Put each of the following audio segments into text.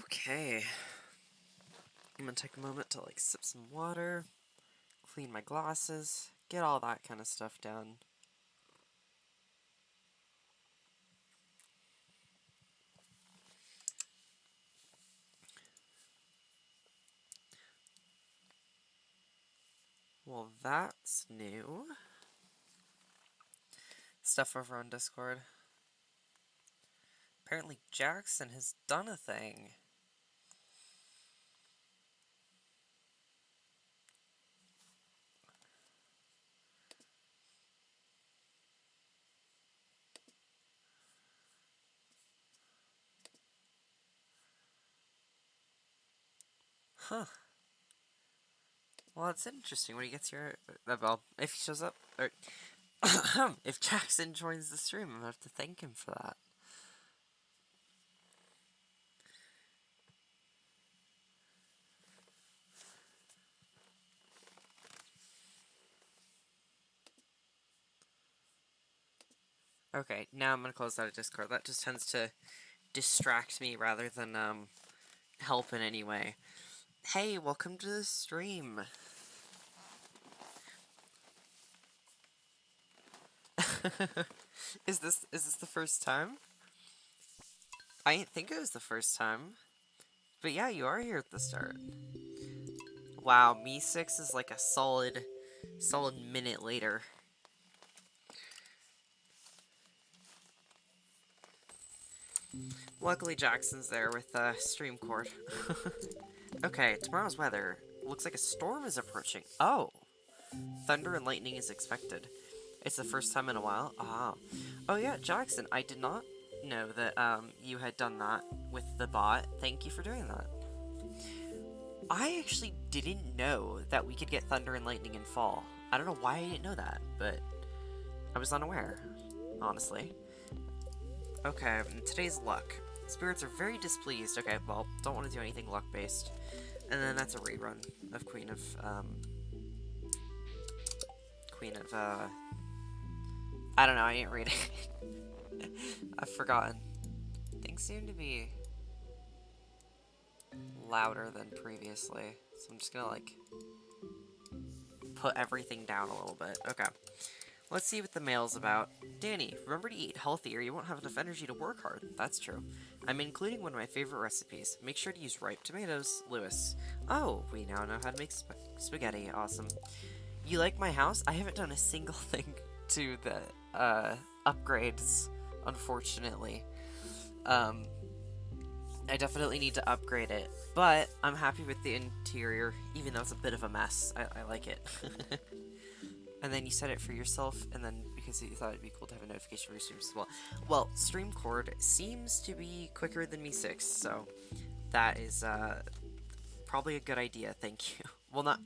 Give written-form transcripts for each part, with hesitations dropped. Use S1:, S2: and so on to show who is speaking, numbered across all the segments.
S1: Okay. I'm gonna take a moment to sip some water, clean my glasses, get all that kind of stuff done. Well, that's new. Stuff over on Discord. Apparently Jackson has done a thing. Huh. Well, it's interesting when he gets here. Well, if he shows up, or if Jackson joins the stream, I'm gonna have to thank him for that. Okay, now I'm gonna close out of Discord. That just tends to distract me rather than help in any way. Hey, welcome to the stream. Is this the first time? I didn't think it was the first time. But yeah, you are here at the start. Wow, me 6 is like a solid minute later. Luckily Jackson's there with stream cord. Okay, tomorrow's weather. Looks like a storm is approaching. Oh! Thunder and lightning is expected. It's the first time in a while. Ah. Oh yeah, Jackson, I did not know that you had done that with the bot. Thank you for doing that. I actually didn't know that we could get thunder and lightning in fall. I don't know why I didn't know that, but I was unaware, honestly. Okay, today's luck. Spirits are very displeased. Okay, well, don't want to do anything luck-based. And then that's a rerun of Queen of, I don't know, I didn't read it. I've forgotten. Things seem to be louder than previously, so I'm just gonna, put everything down a little bit. Okay. Let's see what the mail's about. Danny, remember to eat healthy or you won't have enough energy to work hard. That's true. I'm including one of my favorite recipes. Make sure to use ripe tomatoes. Lewis. Oh, we now know how to make spaghetti. Awesome. You like my house? I haven't done a single thing to the upgrades, unfortunately. I definitely need to upgrade it, but I'm happy with the interior, even though it's a bit of a mess. I like it. And then you set it for yourself, and then because you thought it'd be cool to have a notification for your streams as well. Well, stream cord seems to be quicker than me 6, so that is probably a good idea. Thank you. Well, not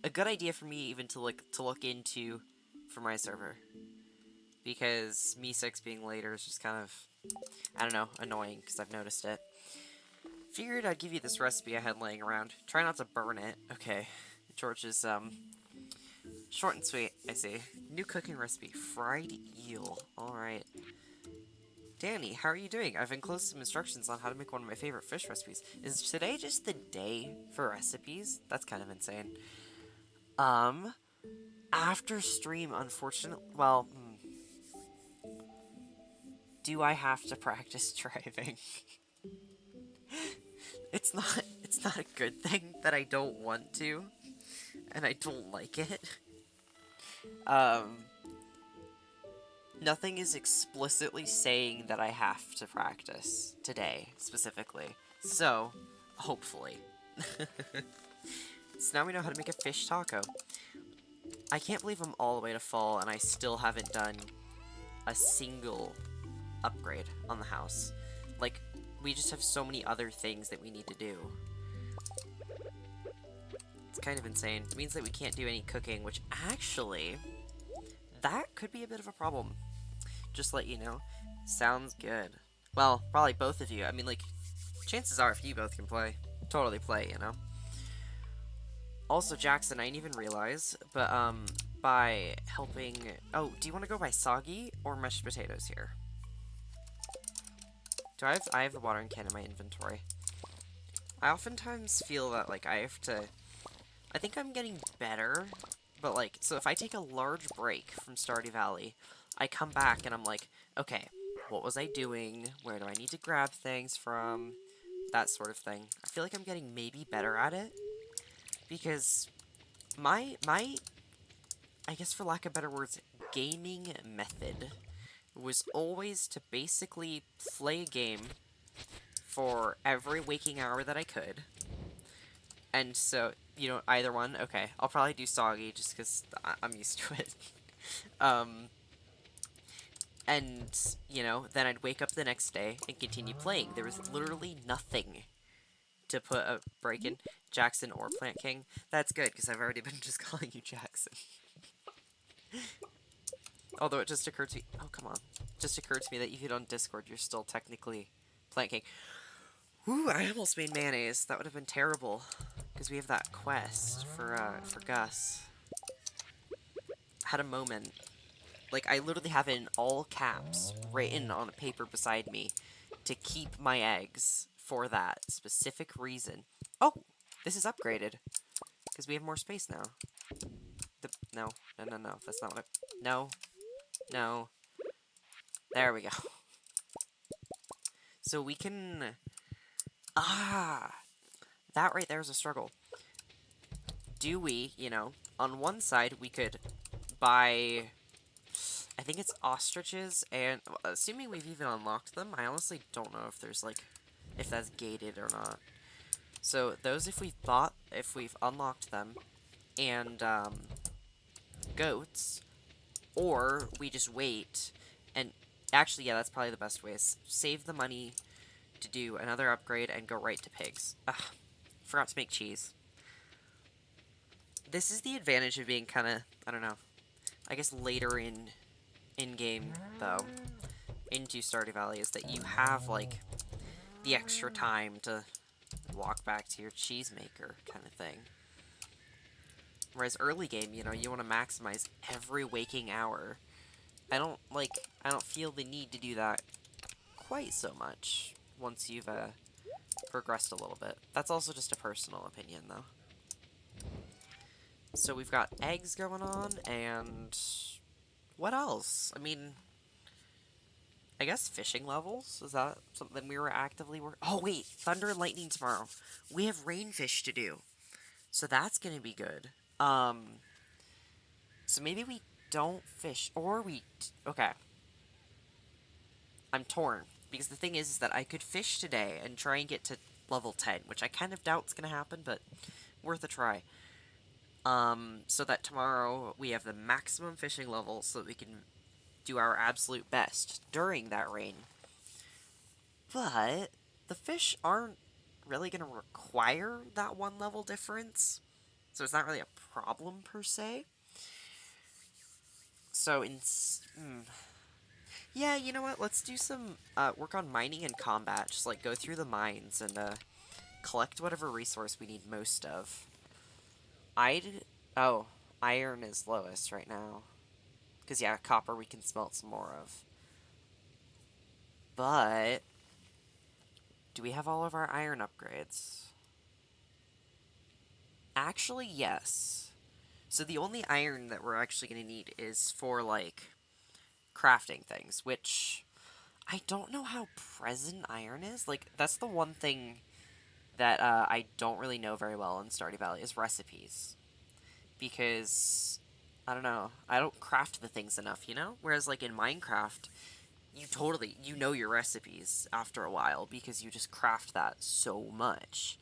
S1: a good idea for me even to look into for my server, because me 6 being later is just kind of, I don't know, annoying because I've noticed it. Figured I'd give you this recipe I had laying around. Try not to burn it. Okay, George is short and sweet, I see. New cooking recipe, fried eel. Alright. Danny, how are you doing? I've enclosed some instructions on how to make one of my favorite fish recipes. Is today just the day for recipes? That's kind of insane. After stream, unfortunately, well, do I have to practice driving? It's not a good thing that I don't want to, and I don't like it. Nothing is explicitly saying that I have to practice today, specifically. So, hopefully. So now we know how to make a fish taco. I can't believe I'm all the way to fall and I still haven't done a single upgrade on the house. Like, we just have so many other things that we need to do. It's kind of insane. It means that we can't do any cooking, which actually, that could be a bit of a problem. Just let you know. Sounds good. Well, probably both of you. I mean, chances are if you both can play, totally play, you know? Also, Jackson, I didn't even realize, but, by helping... Oh, do you want to go by soggy or mashed potatoes here? I have the watering can in my inventory. I oftentimes feel that, like, I have to... I think I'm getting better, but, like, so if I take a large break from Stardew Valley, I come back and I'm like, okay, what was I doing? Where do I need to grab things from? That sort of thing. I feel like I'm getting maybe better at it, because my I guess for lack of better words, gaming method was always to basically play a game for every waking hour that I could. And so, either one, okay, I'll probably do Soggy just because I'm used to it. um, and, then I'd wake up the next day and continue playing. There was literally nothing to put a break in. Jackson or Plant King. That's good, because I've already been just calling you Jackson. Although it just occurred to me... Oh, come on. It just occurred to me that even on Discord, you're still technically Plant King. Whew, I almost made mayonnaise. That would have been terrible. Because we have that quest for Gus. Had a moment. Like, I literally have it in all caps, written on a paper beside me, to keep my eggs for that specific reason. Oh! This is upgraded. Because we have more space now. No. That's not what I... No. No. There we go. So we can... Ah! That right there is a struggle. Do we, on one side we could buy... I think it's ostriches, and assuming we've even unlocked them, I honestly don't know if there's, like, if that's gated or not. So those, if we've unlocked them, and, goats, or we just wait, and actually, yeah, that's probably the best way, is save the money to do another upgrade and go right to pigs. Ugh, forgot to make cheese. This is the advantage of being kind of, I don't know, I guess later in-game, though, into Stardew Valley, is that you have, like, the extra time to walk back to your cheese maker kind of thing. Whereas early game, you want to maximize every waking hour. I don't feel the need to do that quite so much once you've, progressed a little bit. That's also just a personal opinion, though. So we've got eggs going on, and what else? I mean, I guess fishing levels? Is that something we were actively working? Oh, wait, thunder and lightning tomorrow. We have rainfish to do. So that's gonna be good. So maybe we don't fish, or we... Okay. I'm torn, because the thing is that I could fish today and try and get to level 10, which I kind of doubt's gonna happen, but worth a try. So that tomorrow we have the maximum fishing level so that we can do our absolute best during that rain. But the fish aren't really going to require that one level difference, so it's not really a problem per se. So yeah, you know what? Let's do some work on mining and combat. Just like go through the mines and collect whatever resource we need most of. Oh, iron is lowest right now. Because, yeah, copper we can smelt some more of. But, do we have all of our iron upgrades? Actually, yes. So the only iron that we're actually going to need is for, like, crafting things, which I don't know how present iron is. Like, that's the one thing that I don't really know very well in Stardew Valley is recipes. Because, I don't know, I don't craft the things enough, Whereas, like, in Minecraft, you know your recipes after a while because you just craft that so much.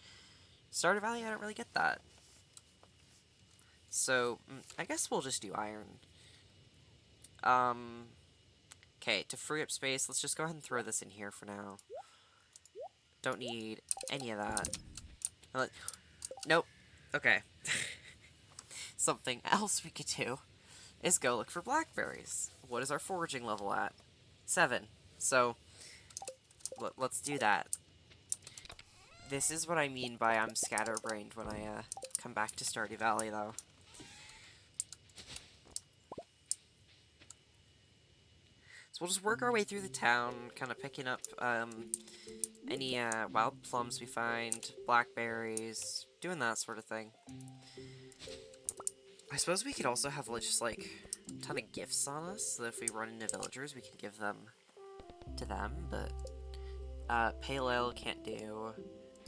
S1: Stardew Valley, I don't really get that. So, I guess we'll just do iron. Okay, to free up space, let's just go ahead and throw this in here for now. Don't need any of that. Nope. Okay. Something else we could do is go look for blackberries. What is our foraging level at? 7. So, let's do that. This is what I mean by I'm scatterbrained when I come back to Stardew Valley, though. So we'll just work our way through the town, kind of picking up any wild plums we find, blackberries, doing that sort of thing. I suppose we could also have just like a ton of gifts on us, so that if we run into villagers, we can give them to them, but pale ale can't do.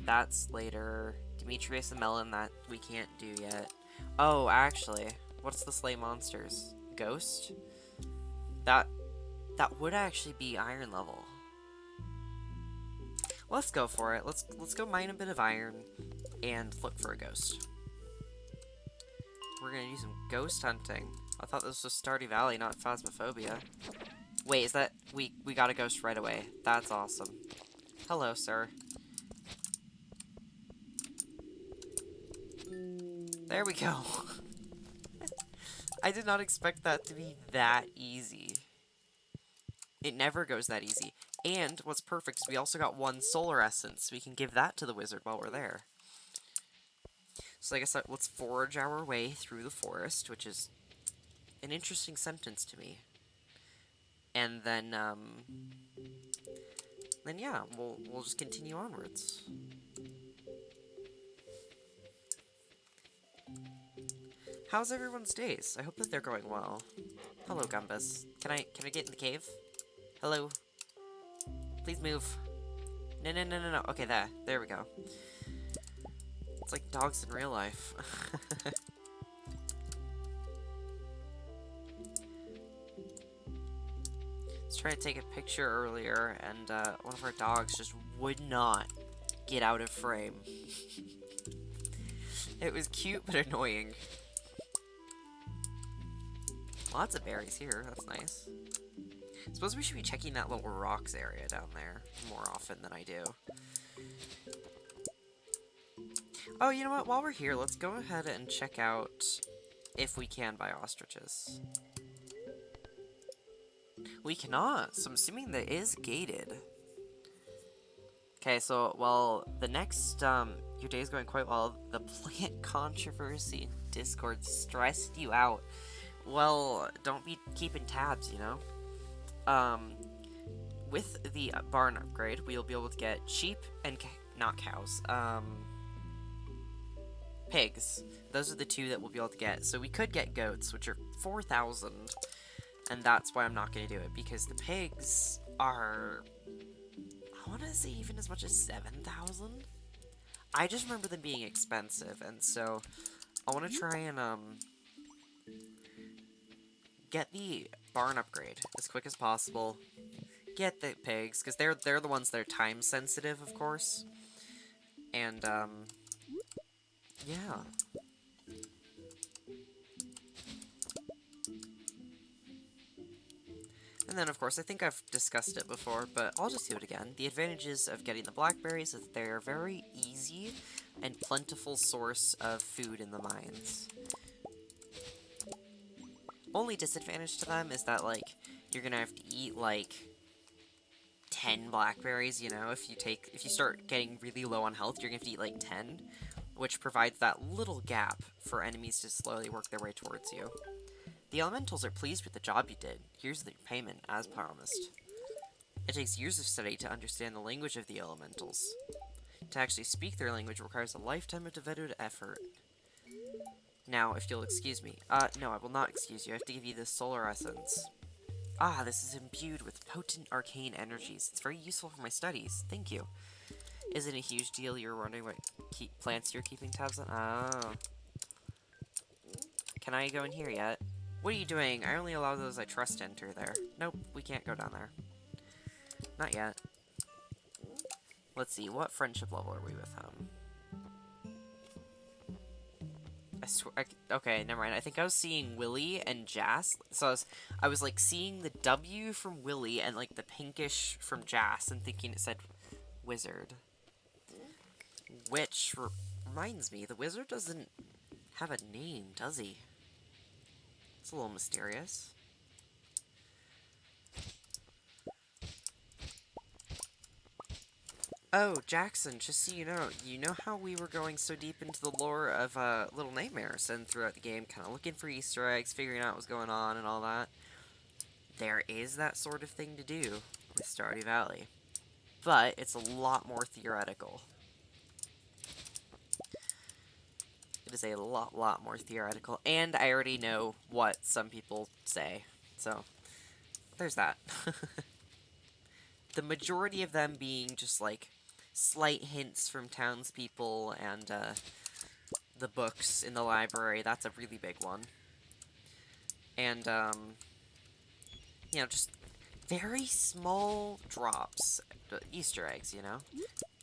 S1: That's later. Demetrius and Melon, that we can't do yet. Oh, actually, what's the slay monsters? Ghost? That would actually be iron level. Let's go for it. Let's go mine a bit of iron and look for a ghost. We're gonna do some ghost hunting. I thought this was Stardew Valley, not Phasmophobia. Wait, is that... We got a ghost right away. That's awesome. Hello, sir. There we go. I did not expect that to be that easy. It never goes that easy. And what's perfect is we also got one solar essence. We can give that to the wizard while we're there. So I guess let's forage our way through the forest, which is an interesting sentence to me. And then yeah, we'll just continue onwards. How's everyone's days? I hope that they're going well. Hello, Gumbus. Can I get in the cave? Hello. Please move. No. Okay, there we go. It's like dogs in real life. I was trying to take a picture earlier, and one of our dogs just would not get out of frame. It was cute, but annoying. Lots of berries here, that's nice. Suppose we should be checking that little rocks area down there more often than I do. Oh, you know what? While we're here, let's go ahead and check out if we can buy ostriches. We cannot, so I'm assuming that is gated. Okay, so, well, the next, your day is going quite well. The plant controversy in Discord stressed you out. Well, don't be keeping tabs, you know? With the barn upgrade, we'll be able to get sheep and not cows, pigs. Those are the two that we'll be able to get. So we could get goats, which are 4,000, and that's why I'm not going to do it, because the pigs are, I want to say even as much as 7,000? I just remember them being expensive, and so I want to try and, get the barn upgrade as quick as possible. Get the pigs, because they're the ones that are time sensitive, of course. And, yeah. And then, of course, I think I've discussed it before, but I'll just do it again. The advantages of getting the blackberries is that they're a very easy and plentiful source of food in the mines. Only disadvantage to them is that, like, you're gonna have to eat, like, 10 blackberries, you know? If you start getting really low on health, you're gonna have to eat, like, 10, which provides that little gap for enemies to slowly work their way towards you. The elementals are pleased with the job you did. Here's the payment, as promised. It takes years of study to understand the language of the elementals. To actually speak their language requires a lifetime of devoted effort. Now, if you'll excuse me. No, I will not excuse you. I have to give you this solar essence. Ah, this is imbued with potent arcane energies. It's very useful for my studies. Thank you. Is it a huge deal you're wondering what plants you're keeping tabs on? Oh. Can I go in here yet? What are you doing? I only allow those I trust to enter there. Nope, we can't go down there. Not yet. Let's see, what friendship level are we with him? I swear, okay, never mind. I think I was seeing Willy and Jas. So I was like seeing the W from Willy and like the pinkish from Jas and thinking it said wizard. Which reminds me, the wizard doesn't have a name, does he? It's a little mysterious. Oh, Jackson, just so you know how we were going so deep into the lore of Little Nightmares and throughout the game, kind of looking for Easter eggs, figuring out what's going on and all that? there is that sort of thing to do with Stardew Valley. But it's a lot more theoretical. It is a lot more theoretical. And I already know what some people say. So, there's that. The majority of them being just, like, slight hints from townspeople and, the books in the library. That's a really big one. And, you know, just very small drops. Easter eggs, you know?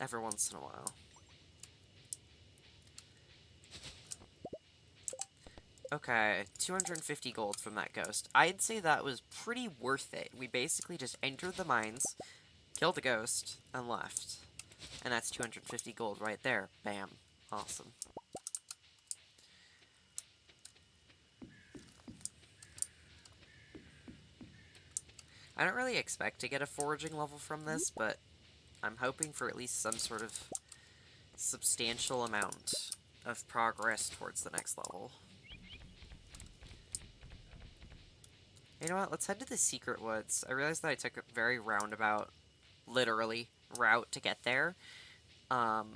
S1: Every once in a while. Okay, 250 gold from that ghost. I'd say that was pretty worth it. We basically just entered the mines, killed the ghost, and left. And that's 250 gold right there. Bam. Awesome. I don't really expect to get a foraging level from this, but I'm hoping for at least some sort of substantial amount of progress towards the next level. You know what? Let's head to the secret woods. I realized that I took a very roundabout, literally, route to get there. But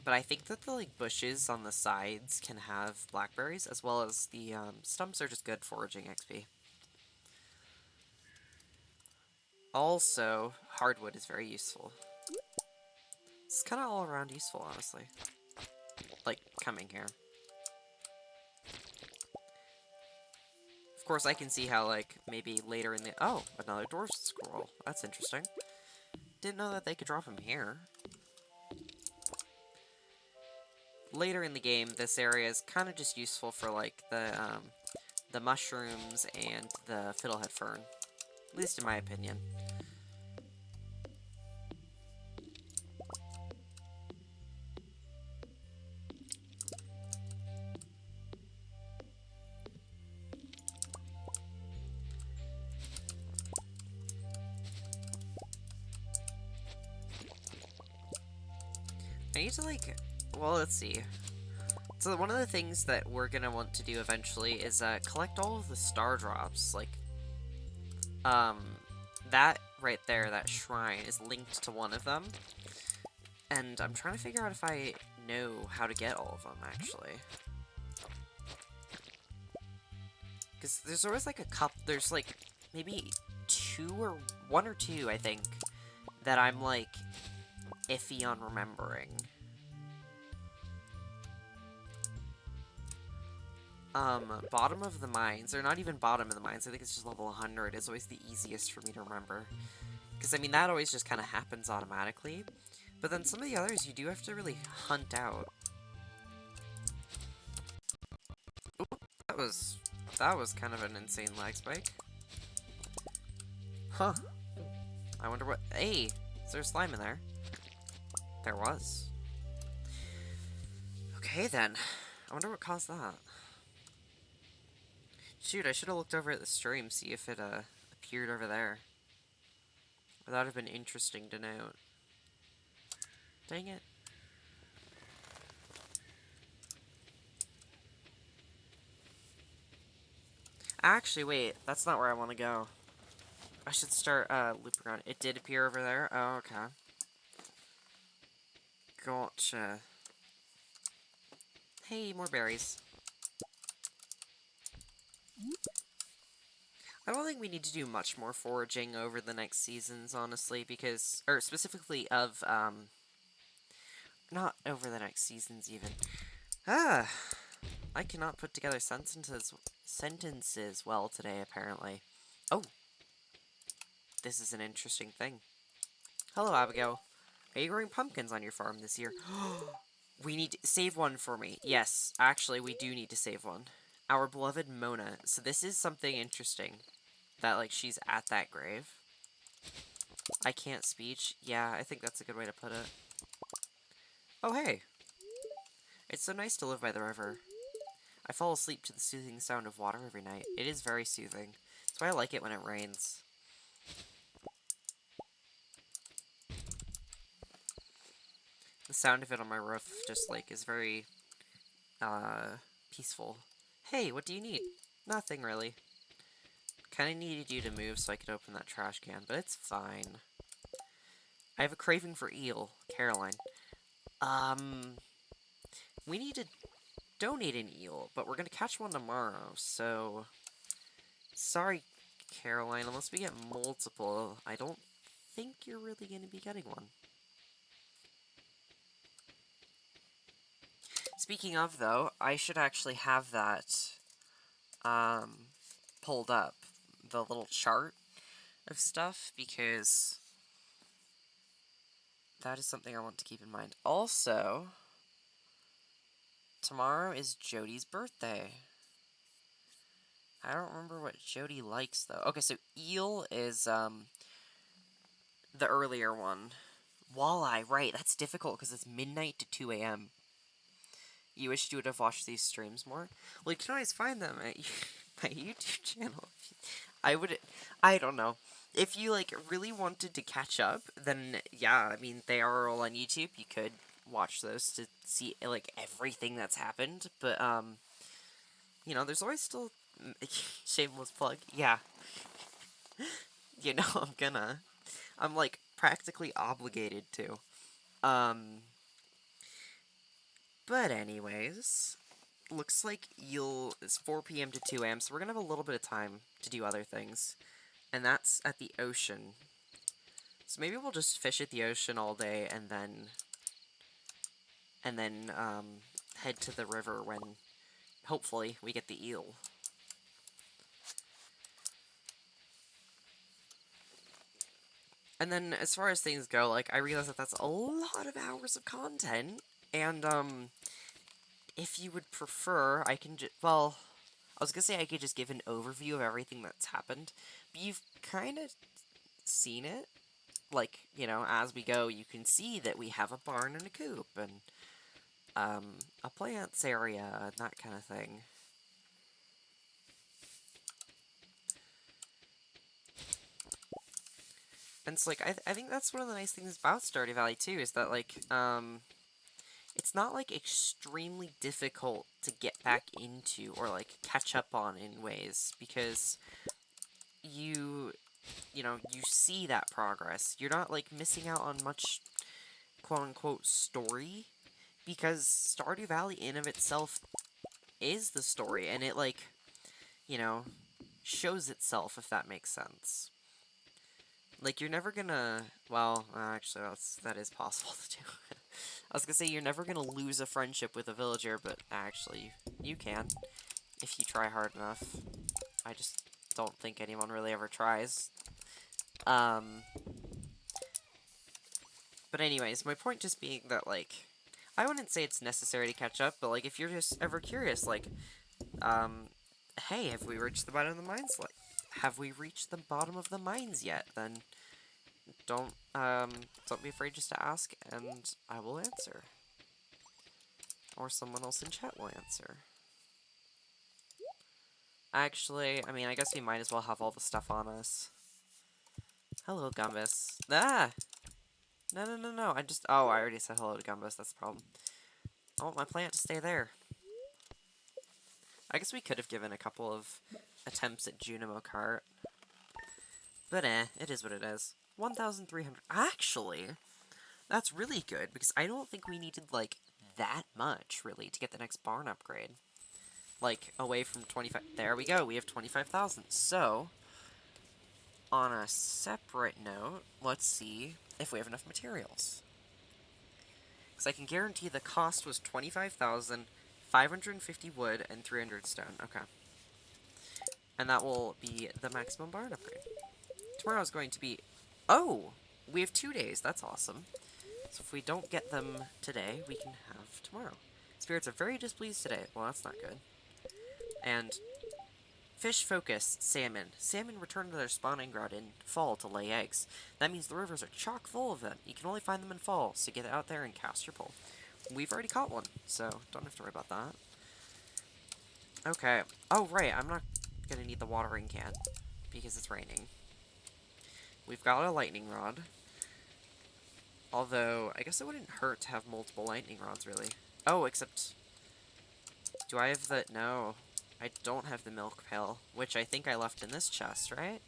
S1: I think that the, like, bushes on the sides can have blackberries, as well as the, stumps are just good foraging XP. Also, hardwood is very useful. It's kind of all around useful, honestly. Like, coming here. Of course, I can see how, like, maybe later in the... Oh, another dwarf scroll. That's interesting. Didn't know that they could drop them here. Later in the game, this area is kind of just useful for, like, the mushrooms and the fiddlehead fern. At least in my opinion. I need to, like... Well, let's see. So one of the things that we're gonna want to do eventually is, collect all of the star drops. Like, that right there, that shrine, is linked to one of them. And I'm trying to figure out if I know how to get all of them, actually. Because there's always, like, a couple... There's, like, maybe one or two, I think, that I'm, like, iffy on remembering. Bottom of the mines, or not even bottom of the mines, I think it's just level 100, is always the easiest for me to remember. Because, I mean, that always just kind of happens automatically. But then some of the others you do have to really hunt out. Ooh, that was kind of an insane lag spike. Huh. I wonder what... Hey! Is there a slime in there? There was. Okay, then. I wonder what caused that. Shoot, I should have looked over at the stream, see if it, appeared over there. That would have been interesting to note. Dang it. Actually, wait, that's not where I want to go. I should start, looping around. It did appear over there? Oh, okay. Gotcha. Hey, more berries. I don't think we need to do much more foraging over the next seasons, honestly, because... Or, specifically of, not over the next seasons, even. Ah! I cannot put together sentences well today, apparently. Oh! This is an interesting thing. Hello, Abigail. Are you growing pumpkins on your farm this year? We need to save one for me. Yes, actually, we do need to save one. Our beloved Mona. So this is something interesting. That, like, she's at that grave. I can't speech. Yeah, I think that's a good way to put it. Oh, hey. It's so nice to live by the river. I fall asleep to the soothing sound of water every night. It is very soothing. That's why I like it when it rains. The sound of it on my roof just, like, is very, peaceful. Hey, what do you need? Nothing, really. kind of needed you to move so I could open that trash can, but it's fine. I have a craving for eel, Caroline. We need to donate an eel, but we're gonna catch one tomorrow, so... Sorry, Caroline, unless we get multiple, I don't think you're really gonna be getting one. Speaking of, though, I should actually have that, pulled up. The little chart of stuff, because that is something I want to keep in mind. Also, tomorrow is Jody's birthday. I don't remember what Jody likes, though. Okay, so eel is, the earlier one. Walleye, right, that's difficult, because it's midnight to 2 a.m. You wish you would have watched these streams more? Well, you can always find them at my YouTube channel. I don't know. If you, like, really wanted to catch up, then, yeah, I mean, they are all on YouTube. You could watch those to see, like, everything that's happened. But, you know, there's always still... Shameless plug. Yeah. You know, I'm, like, practically obligated to. But anyways, looks like it's 4 p.m. to 2 a.m., so we're gonna have a little bit of time to do other things. And that's at the ocean. So maybe we'll just fish at the ocean all day and then head to the river when, hopefully, we get the eel. And then, as far as things go, like, I realize that that's a lot of hours of content, and, if you would prefer, I can well, I was gonna say I could just give an overview of everything that's happened, but you've kind of seen it. Like, you know, as we go, you can see that we have a barn and a coop, and, a plants area, and that kind of thing. And it's like, I think that's one of the nice things about Stardew Valley, too, is that, like, it's not, like, extremely difficult to get back into, or, like, catch up on in ways, because you know, you see that progress. You're not, like, missing out on much, quote-unquote, story, because Stardew Valley in of itself is the story, and it, like, you know, shows itself, if that makes sense. Like, you're never gonna... Well, actually, that is possible to do. I was gonna say, you're never gonna lose a friendship with a villager, but actually, you can, if you try hard enough. I just don't think anyone really ever tries. But anyways, my point just being that, like, I wouldn't say it's necessary to catch up, but, like, if you're just ever curious, like, hey, have we reached the bottom of the mines? Like, have we reached the bottom of the mines yet? Then don't be afraid just to ask, and I will answer. Or someone else in chat will answer. Actually, I mean, I guess we might as well have all the stuff on us. Hello, Gumbus. Ah! No, no, no, no. Oh, I already said hello to Gumbus. That's the problem. I want my plant to stay there. I guess we could have given a couple of attempts at Junimo Cart. But it is what it is. 1,300. Actually, that's really good, because I don't think we needed, like, that much, really, to get the next barn upgrade. Like, away from 25... There we go, we have 25,000. So, on a separate note, let's see if we have enough materials. Because I can guarantee the cost was 25,000, 550 wood, and 300 stone. Okay. And that will be the maximum barn upgrade. Tomorrow is going to be... Oh! We have 2 days. That's awesome. So if we don't get them today, we can have tomorrow. Spirits are very displeased today. Well, that's not good. And fish focus, salmon. Salmon return to their spawning ground in fall to lay eggs. That means the rivers are chock full of them. You can only find them in fall, so get out there and cast your pole. We've already caught one, so don't have to worry about that. Okay. Oh, right, I'm not gonna need the watering can, because it's raining. We've got a lightning rod. Although, I guess it wouldn't hurt to have multiple lightning rods, really. Oh, except... Do I have the... No. I don't have the milk pail, which I think I left in this chest, right?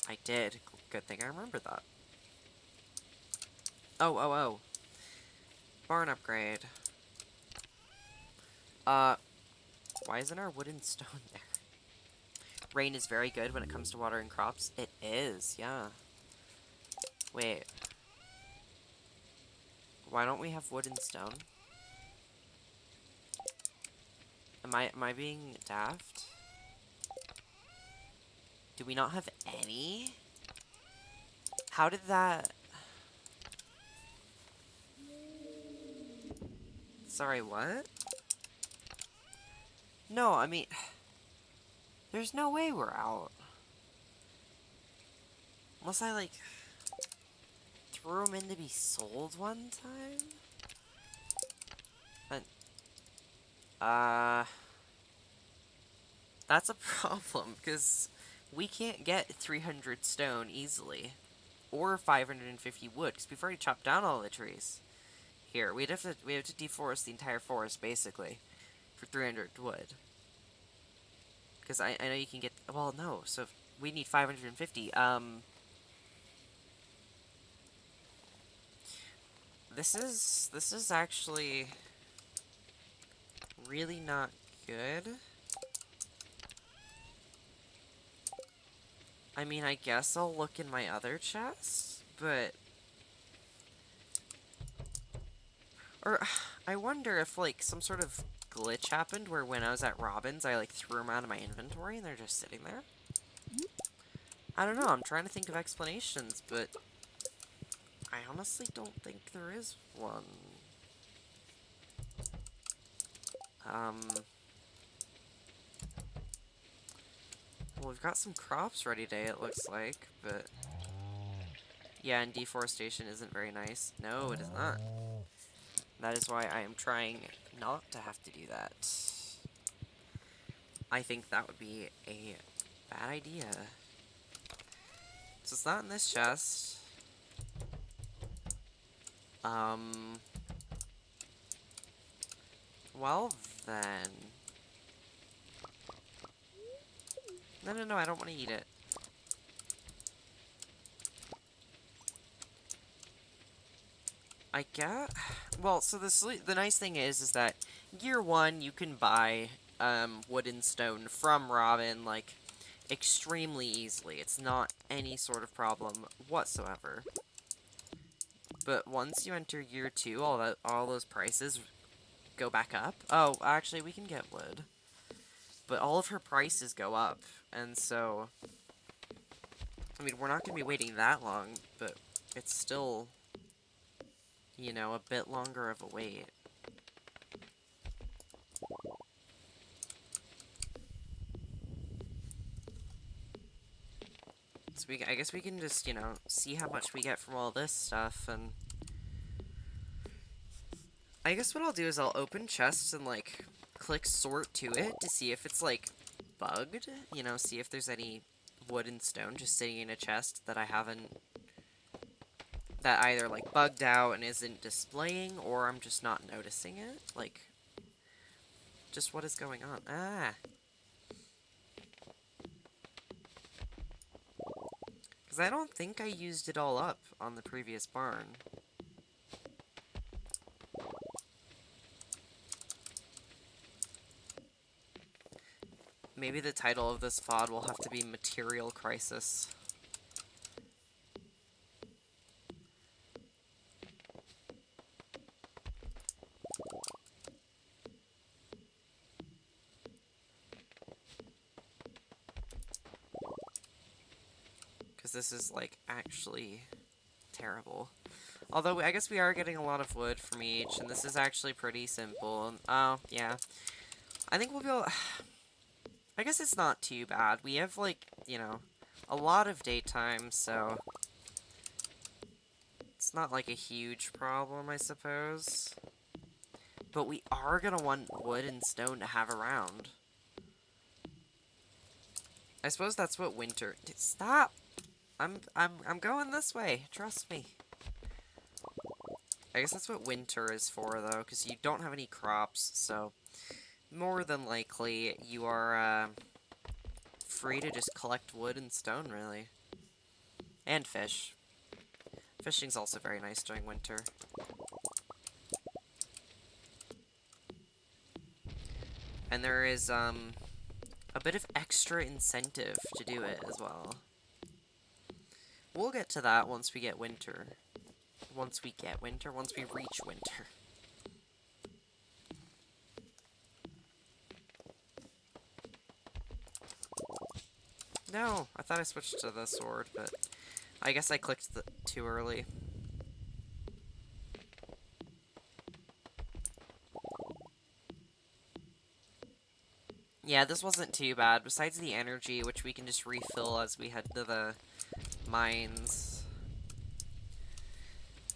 S1: I did. Good thing I remembered that. Oh, oh, oh. Barn upgrade. Why isn't our wood and stone there? Rain is very good when it comes to watering crops. It is, yeah. Wait. Why don't we have wood and stone? Am I being daft? Do we not have any? How did that... Sorry, what? No, I mean... There's no way we're out. Unless I, like... threw them in to be sold one time? That's a problem, because we can't get 300 stone easily. Or 550 wood, because we've already chopped down all the trees. Here, we have to deforest the entire forest, basically, for 300 wood. Because I know you can get... Well, no, so we need 550. This is actually really not good. I mean, I guess I'll look in my other chests, but... Or, I wonder if, like, some sort of glitch happened where when I was at Robin's, I, like, threw them out of my inventory and they're just sitting there. I don't know, I'm trying to think of explanations, but I honestly don't think there is one. Well, we've got some crops ready today, it looks like, but... Yeah, and deforestation isn't very nice. No, it is not. That is why I am trying not to have to do that. I think that would be a bad idea. So it's not in this chest. Well then... No, I don't want to eat it. I guess... Well, so the nice thing is that year one, you can buy wood and stone from Robin, like, extremely easily. It's not any sort of problem whatsoever. But once you enter year two, all those prices go back up. Oh, actually, we can get wood. But all of her prices go up, and so... I mean, we're not going to be waiting that long, but it's still, you know, a bit longer of a wait. So I guess we can just, you know, see how much we get from all this stuff, and... I guess what I'll do is I'll open chests and, like, click sort to it to see if it's, like, bugged. You know, see if there's any wood and stone just sitting in a chest that I haven't... that either, like, bugged out and isn't displaying, or I'm just not noticing it. Like, just what is going on? Ah! Because I don't think I used it all up on the previous barn. Maybe the title of this VOD will have to be Material Crisis. Because this is, like, actually terrible. Although, I guess we are getting a lot of wood from each, and this is actually pretty simple. Oh, yeah. I think we'll be able... I guess it's not too bad. We have, like, you know, a lot of daytime, so... It's not, like, a huge problem, I suppose. But we are gonna want wood and stone to have around. I suppose that's what winter... Stop! I'm going this way. Trust me. I guess that's what winter is for, though, because you don't have any crops, so... more than likely you are free to just collect wood and stone, really. And fish. Fishing's also very nice during winter. And there is a bit of extra incentive to do it as well. We'll get to that once we get winter. Once we reach winter. No, I thought I switched to the sword, but I guess I clicked too early. Yeah, this wasn't too bad, besides the energy, which we can just refill as we head to the mines.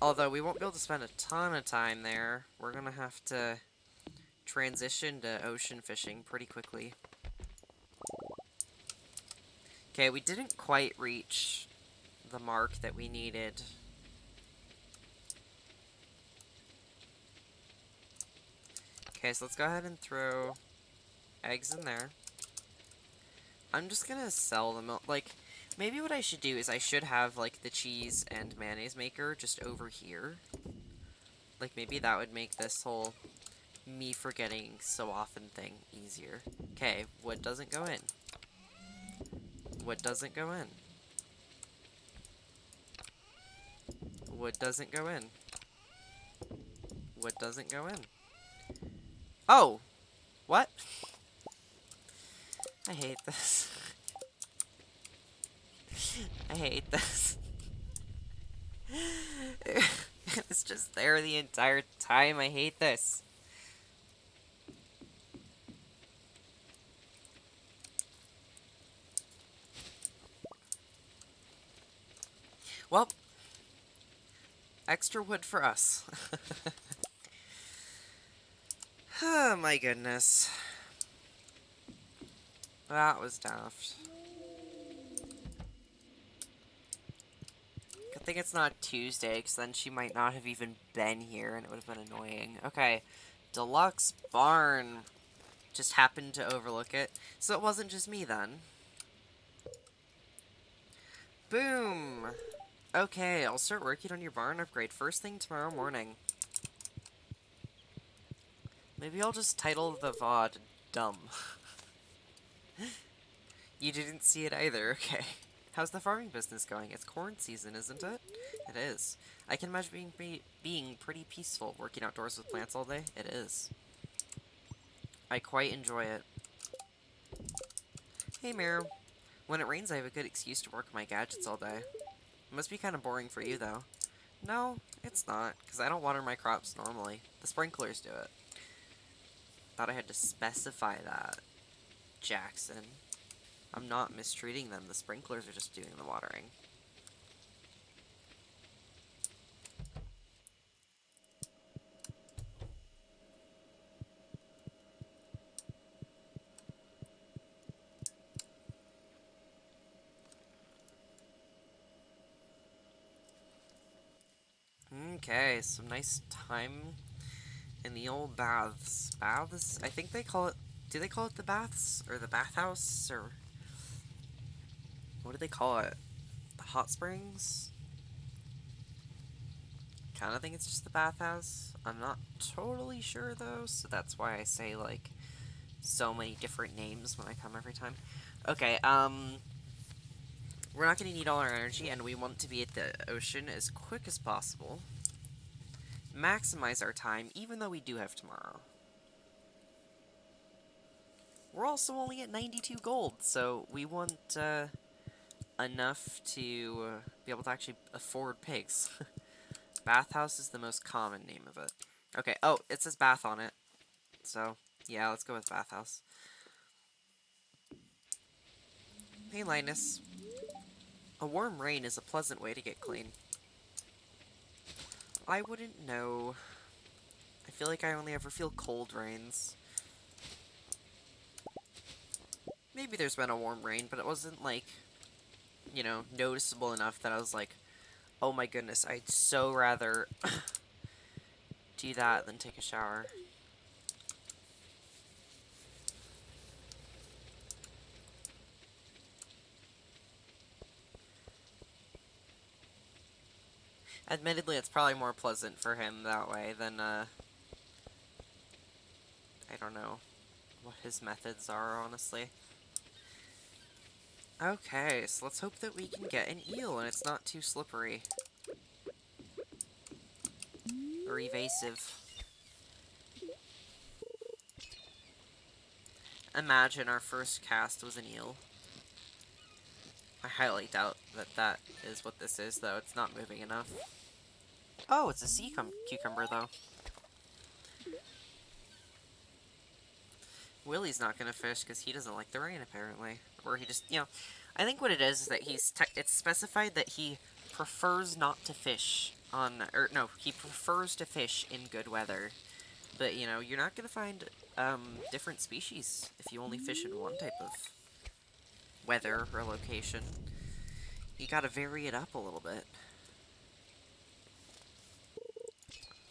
S1: Although we won't be able to spend a ton of time there. We're gonna have to transition to ocean fishing pretty quickly. Okay, we didn't quite reach the mark that we needed. Okay, so let's go ahead and throw eggs in there. I'm just gonna sell them. Like, maybe what I should do is I should have, like, the cheese and mayonnaise maker just over here. Like, maybe that would make this whole me forgetting so often thing easier. Okay, wood doesn't go in. Wood doesn't go in. Wood doesn't go in. Wood doesn't go in. Oh! What? I hate this. I hate this. It's just there the entire time. I hate this. Well, extra wood for us. Oh my goodness. That was daft. Good thing it's not Tuesday, because then she might not have even been here, and it would have been annoying. Okay, deluxe barn. Just happened to overlook it. So it wasn't just me, then. Boom! Okay, I'll start working on your barn upgrade first thing tomorrow morning. Maybe I'll just title the VOD Dumb. You didn't see it either, okay. How's the farming business going? It's corn season, isn't it? It is. I can imagine being pretty peaceful working outdoors with plants all day. It is. I quite enjoy it. Hey, Meryl. When it rains, I have a good excuse to work on my gadgets all day. It must be kind of boring for you, though. No, it's not, because I don't water my crops normally. The sprinklers do it. Thought I had to specify that, Jackson. I'm not mistreating them. The sprinklers are just doing the watering. Okay, some nice time in the old baths. Baths? I think they call it... Do they call it the baths? Or the bathhouse? Or... What do they call it? The hot springs? Kinda think it's just the bathhouse. I'm not totally sure, though, so that's why I say, like, so many different names when I come every time. Okay, we're not gonna need all our energy, and we want to be at the ocean as quick as possible. Maximize our time, even though we do have tomorrow. We're also only at 92 gold, so we want, enough to be able to actually afford pigs. Bathhouse is the most common name of it. Okay, oh, it says bath on it. So, yeah, let's go with bathhouse. Hey, Linus. A warm rain is a pleasant way to get clean. I wouldn't know. I feel like I only ever feel cold rains. Maybe there's been a warm rain, but it wasn't, like, you know, noticeable enough that I was like, oh my goodness, I'd so rather do that than take a shower. Admittedly, it's probably more pleasant for him that way than, I don't know what his methods are, honestly. Okay, so let's hope that we can get an eel and it's not too slippery. Or evasive. Imagine our first cast was an eel. I highly doubt that that is what this is, though. It's not moving enough. Oh, it's a sea cucumber, though. Willie's not gonna fish because he doesn't like the rain, apparently. Or he just, I think what it is that it's specified that he prefers not to fish on, or no, he prefers to fish in good weather. But, you're not gonna find, different species if you only fish in one type of weather or location. You gotta vary it up a little bit.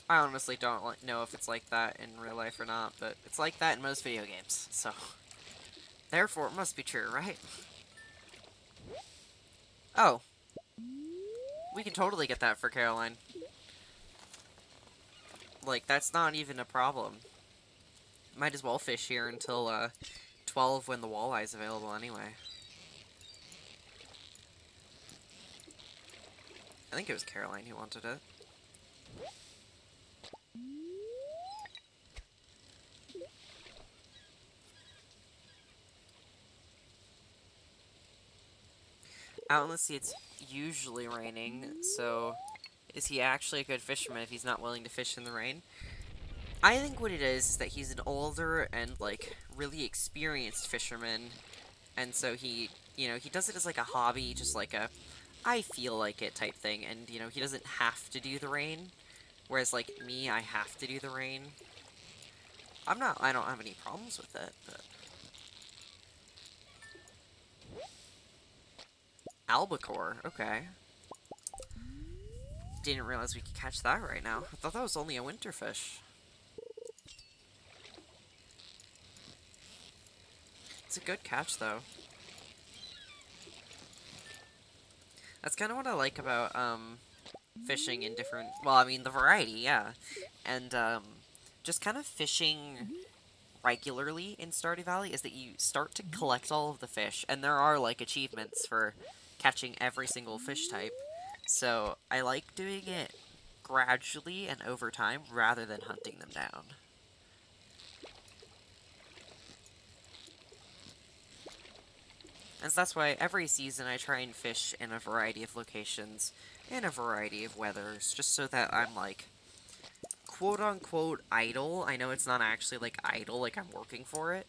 S1: I honestly don't know if it's like that in real life or not, but it's like that in most video games, so... Therefore, it must be true, right? Oh. We can totally get that for Caroline. Like, that's not even a problem. Might as well fish here until, 12 when the walleye's available anyway. I think it was Caroline who wanted it. Out in the sea, it's usually raining, so is he actually a good fisherman if he's not willing to fish in the rain? I think what it is that he's an older and, like, really experienced fisherman, and so he does it as, like, a hobby, just like a, I feel like it type thing, and, he doesn't have to do the rain, whereas, like, me, I have to do the rain. I don't have any problems with it, but... Albacore, okay. Didn't realize we could catch that right now. I thought that was only a winter fish. It's a good catch, though. That's kind of what I like about, fishing in different... Well, I mean, the variety, yeah. And, just kind of fishing regularly in Stardew Valley is that you start to collect all of the fish, and there are, like, achievements for catching every single fish type. So, I like doing it gradually and over time, rather than hunting them down. And so that's why every season I try and fish in a variety of locations, in a variety of weathers, just so that I'm, like, quote-unquote idle. I know it's not actually, like, idle, like I'm working for it.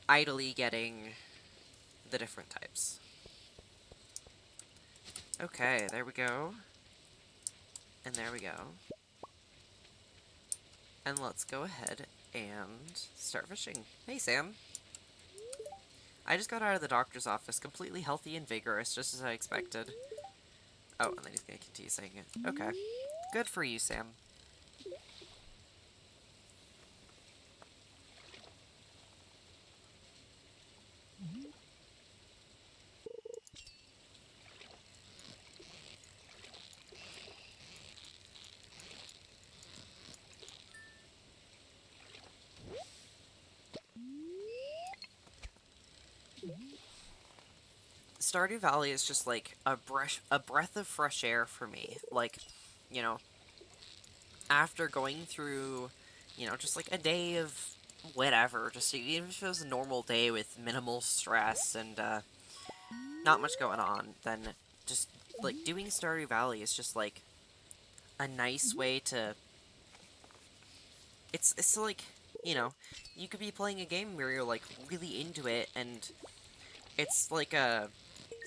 S1: Idly getting the different types. Okay, there we go. And there we go. And let's go ahead and start fishing. Hey, Sam. I just got out of the doctor's office, completely healthy and vigorous, just as I expected. Oh, and then he's gonna continue saying it. Okay. Good for you, Sam. Stardew Valley is just like a breath of fresh air for me. Like, after going through, just like a day of whatever, just even if it was a normal day with minimal stress and not much going on, then just like doing Stardew Valley is just like a nice way to. It's like, you could be playing a game where you're like really into it, and it's like a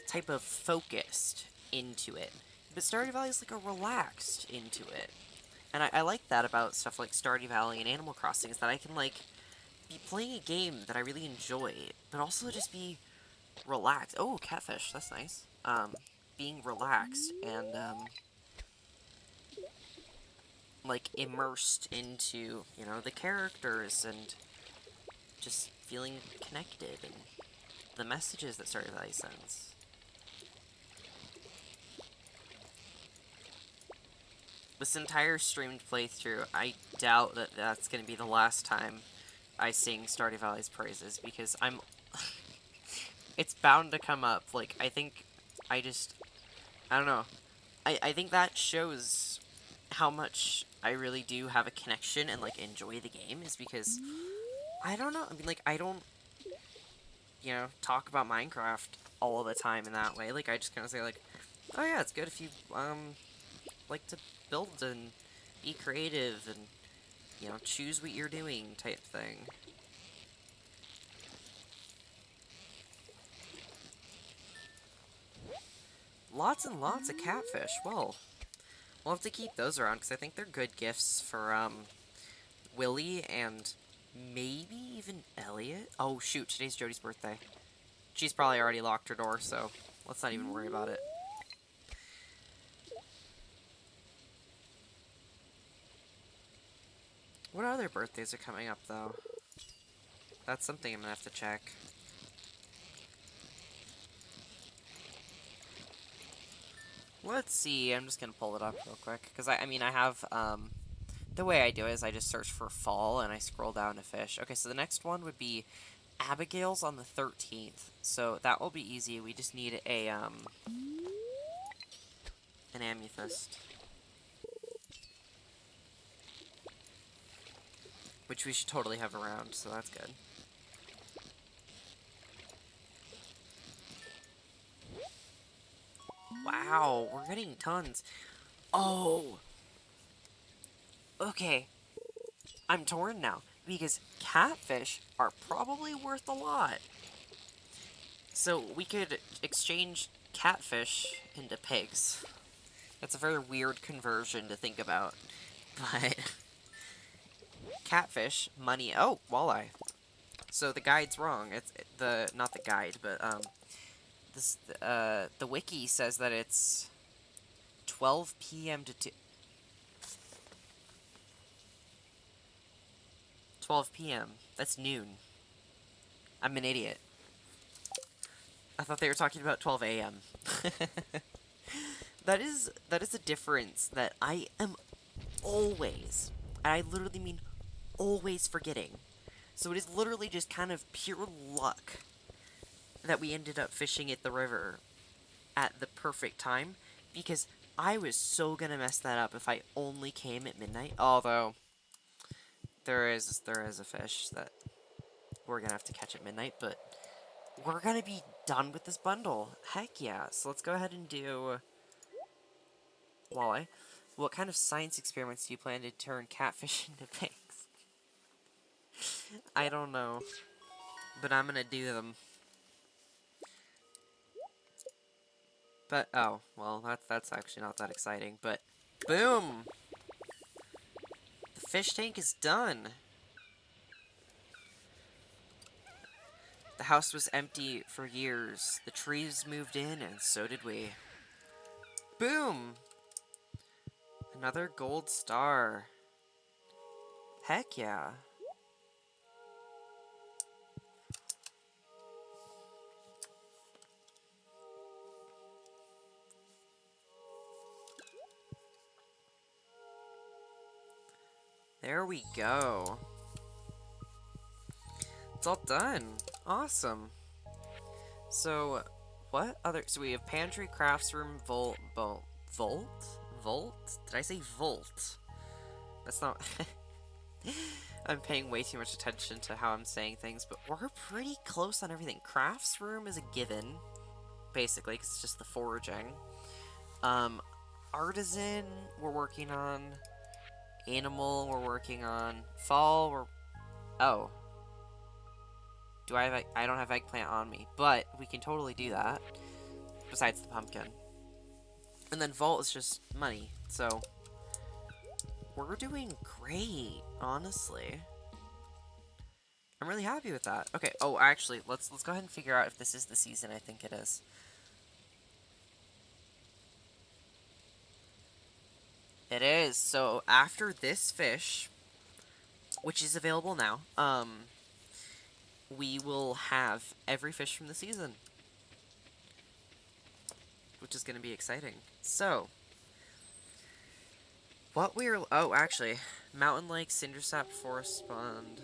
S1: type of focused into it. But Stardew Valley is like a relaxed into it. And I like that about stuff like Stardew Valley and Animal Crossing, is that I can, like, be playing a game that I really enjoy, but also just be relaxed. Oh, catfish, that's nice. Being relaxed and, like, immersed into, the characters and just feeling connected and the messages that Stardew Valley sends. this entire streamed playthrough, I doubt that that's going to be the last time I sing Stardew Valley's praises, because it's bound to come up. Like, I think I just... I don't know. I think that shows how much I really do have a connection and, like, enjoy the game, is because... I don't know. I mean, like, I don't, talk about Minecraft all the time in that way. Like, I just kind of say, like, oh yeah, it's good if you, like to build and be creative and, choose what you're doing type thing. Lots and lots of catfish. Well, we'll have to keep those around, because I think they're good gifts for, Willie and maybe even Elliot. Oh, shoot, today's Jody's birthday. She's probably already locked her door, so let's not even worry about it. What other birthdays are coming up, though? That's something I'm gonna have to check. Let's see, I'm just gonna pull it up real quick, because I mean, I have, the way I do it is I just search for fall, and I scroll down to fish. Okay, so the next one would be Abigail's on the 13th, so that will be easy. We just need an amethyst. Which we should totally have around, so that's good. Wow, we're getting tons. Oh! Okay. I'm torn now, because catfish are probably worth a lot. So we could exchange catfish into pigs. That's a very weird conversion to think about. But catfish, money. Oh, walleye. So the guide's wrong. It's not the guide, but the wiki says that it's 12 p.m. to 12 p.m. That's noon. I'm an idiot. I thought they were talking about 12 a.m. That is a difference that I am always, and I literally mean always, forgetting. So it is literally just kind of pure luck that we ended up fishing at the river at the perfect time, because I was so gonna mess that up if I only came at midnight. Although there is a fish that we're gonna have to catch at midnight, but we're gonna be done with this bundle. Heck yeah! So let's go ahead and do walleye. What kind of science experiments do you plan to turn catfish into pigs? I don't know, but I'm gonna do them. But oh, well, that's actually not that exciting. But boom, the fish tank is done. The house was empty for years. The trees moved in, and so did we. Boom! Another gold star. Heck yeah. There we go. It's all done. Awesome. So, what other... So we have pantry, crafts room, vault? Volt? Did I say volt? That's not... I'm paying way too much attention to how I'm saying things, but we're pretty close on everything. Crafts room is a given, basically, because it's just the foraging. Artisan, we're working on. Animal, we're working on. Fall, we're... Oh. Do I have... I don't have eggplant on me, but we can totally do that. Besides the pumpkin. And then vault is just money, so... We're doing great, honestly. I'm really happy with that. Okay, oh, actually, let's go ahead and figure out if this is the season. I think it is. It is. So, after this fish, which is available now, we will have every fish from the season. Which is going to be exciting. So, What we're... Oh, actually. Mountain Lake, Cindersap Forest Pond,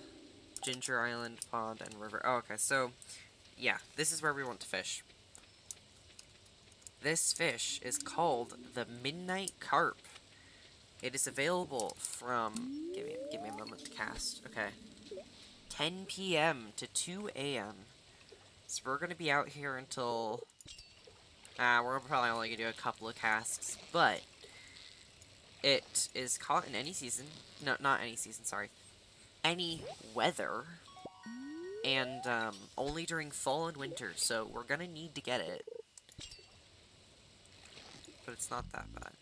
S1: Ginger Island Pond, and River. Oh, okay, so... Yeah, this is where we want to fish. This fish is called the Midnight Carp. It is available from... Give me a moment to cast. Okay. 10 p.m. to 2 a.m. So we're going to be out here until... we're probably only going to do a couple of casts, but... It is caught in any season. No, not any season, sorry. Any weather. And, only during fall and winter, so we're gonna need to get it. But it's not that bad.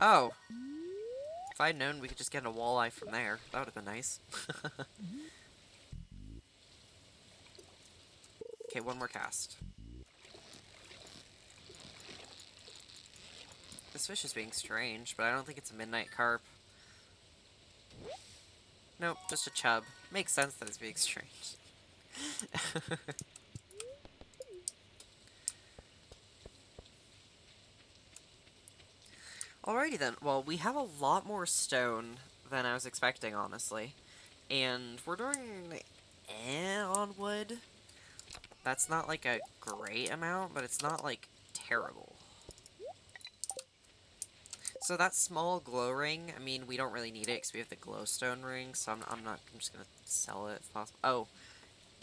S1: Oh! If I'd known we could just get a walleye from there, that would have been nice. Okay, one more cast. This fish is being strange, but I don't think it's a midnight carp. Nope, just a chub. Makes sense that it's being strange. Alrighty then, well, we have a lot more stone than I was expecting, honestly. And we're doing on wood. That's not like a great amount, but it's not like terrible. So that small glow ring, I mean, we don't really need it because we have the glowstone ring, so I'm just gonna sell it if possible. Oh,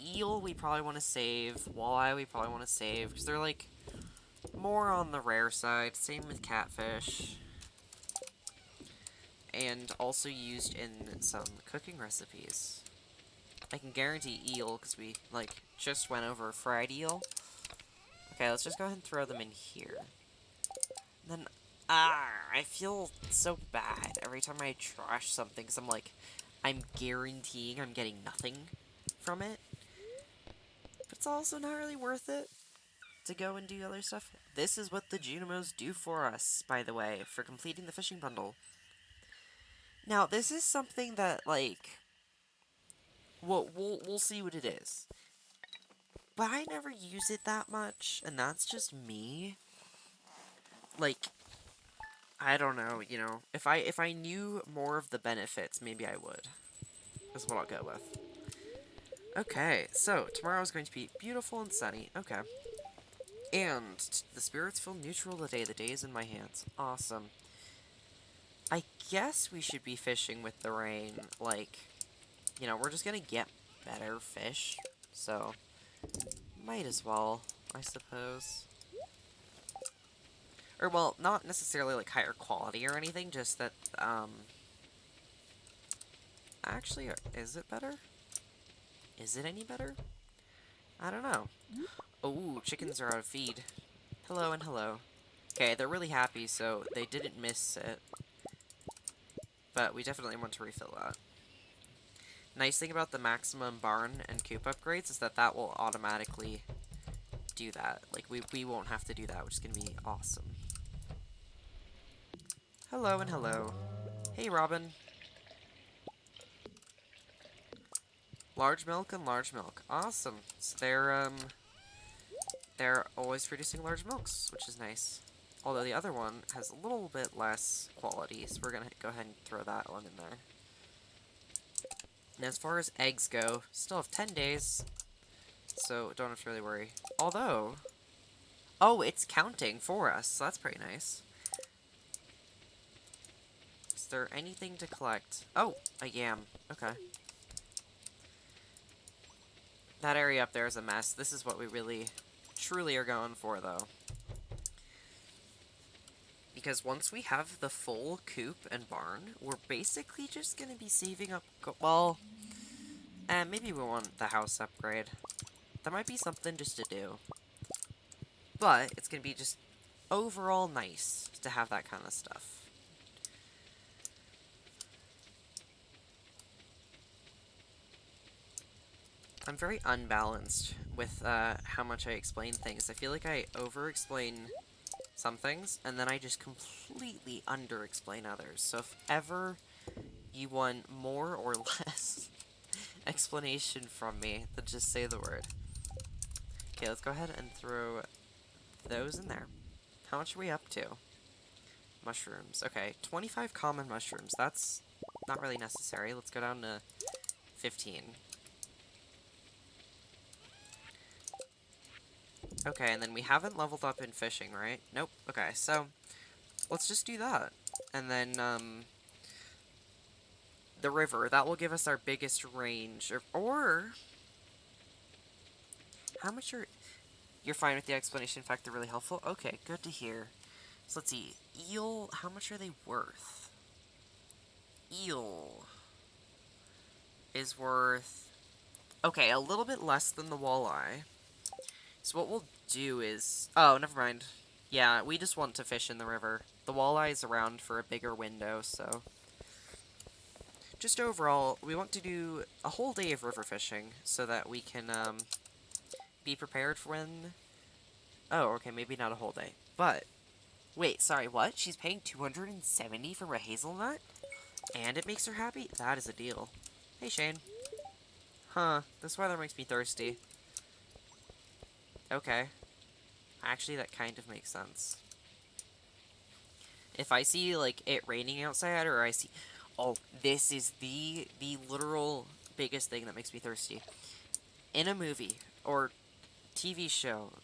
S1: eel we probably want to save, walleye we probably want to save, because they're like more on the rare side, same with catfish. And also used in some cooking recipes. I can guarantee eel, because we, like, just went over fried eel. Okay, let's just go ahead and throw them in here. And then, I feel so bad every time I trash something, because I'm like, I'm guaranteeing I'm getting nothing from it. But it's also not really worth it to go and do other stuff. This is what the Junimos do for us, by the way, for completing the fishing bundle. Now, this is something that, like, we'll see what it is. But I never use it that much, and that's just me. Like, I don't know, you know, if I knew more of the benefits, maybe I would. Is what I'll go with. Okay, so tomorrow is going to be beautiful and sunny. Okay. And the spirits feel neutral today. The day is in my hands. Awesome. I guess we should be fishing with the rain. Like, you know, we're just gonna get better fish. So, might as well, I suppose. Or, well, not necessarily, like, higher quality or anything, just that, actually, is it better? Is it any better? I don't know. Oh, chickens are out of feed. Hello and hello. Okay, they're really happy, so they didn't miss it. But we definitely want to refill that. Nice thing about the maximum barn and coop upgrades is that will automatically do that. Like, we won't have to do that, which is going to be awesome. Hello and hello. Hey, Robin. Large milk and large milk. Awesome. So they're always producing large milks, which is nice. Although the other one has a little bit less quality, so we're going to go ahead and throw that one in there. And as far as eggs go, still have 10 days, so don't have to really worry. Although, oh, it's counting for us, so that's pretty nice. Is there anything to collect? Oh, a yam. Okay. That area up there is a mess. This is what we really, truly are going for, though. Because once we have the full coop and barn, we're basically just going to be saving up... well, maybe we want the house upgrade. That might be something just to do. But it's going to be just overall nice to have that kind of stuff. I'm very unbalanced with how much I explain things. I feel like I over-explain some things, and then I just completely under-explain others. So if ever you want more or less explanation from me, then just say the word. Okay, let's go ahead and throw those in there. How much are we up to? Mushrooms. Okay, 25 common mushrooms. That's not really necessary. Let's go down to 15. Okay, and then we haven't leveled up in fishing, right? Nope. Okay, so let's just do that. And then, the river. That will give us our biggest range. Or how much are... You're fine with the explanation. In fact, they're really helpful. Okay, good to hear. So let's see. Eel, how much are they worth? Eel is worth... Okay, a little bit less than the walleye. So what we'll do is... Oh, never mind. Yeah, we just want to fish in the river. The walleye is around for a bigger window, so... Just overall, we want to do a whole day of river fishing so that we can, be prepared for when... Oh, okay, maybe not a whole day. But, wait, sorry, what? She's paying $270 for a hazelnut? And it makes her happy? That is a deal. Hey, Shane. Huh, this weather makes me thirsty. Okay. Actually, that kind of makes sense. If I see, like, it raining outside, or I see... Oh, this is the literal biggest thing that makes me thirsty. In a movie, or TV show,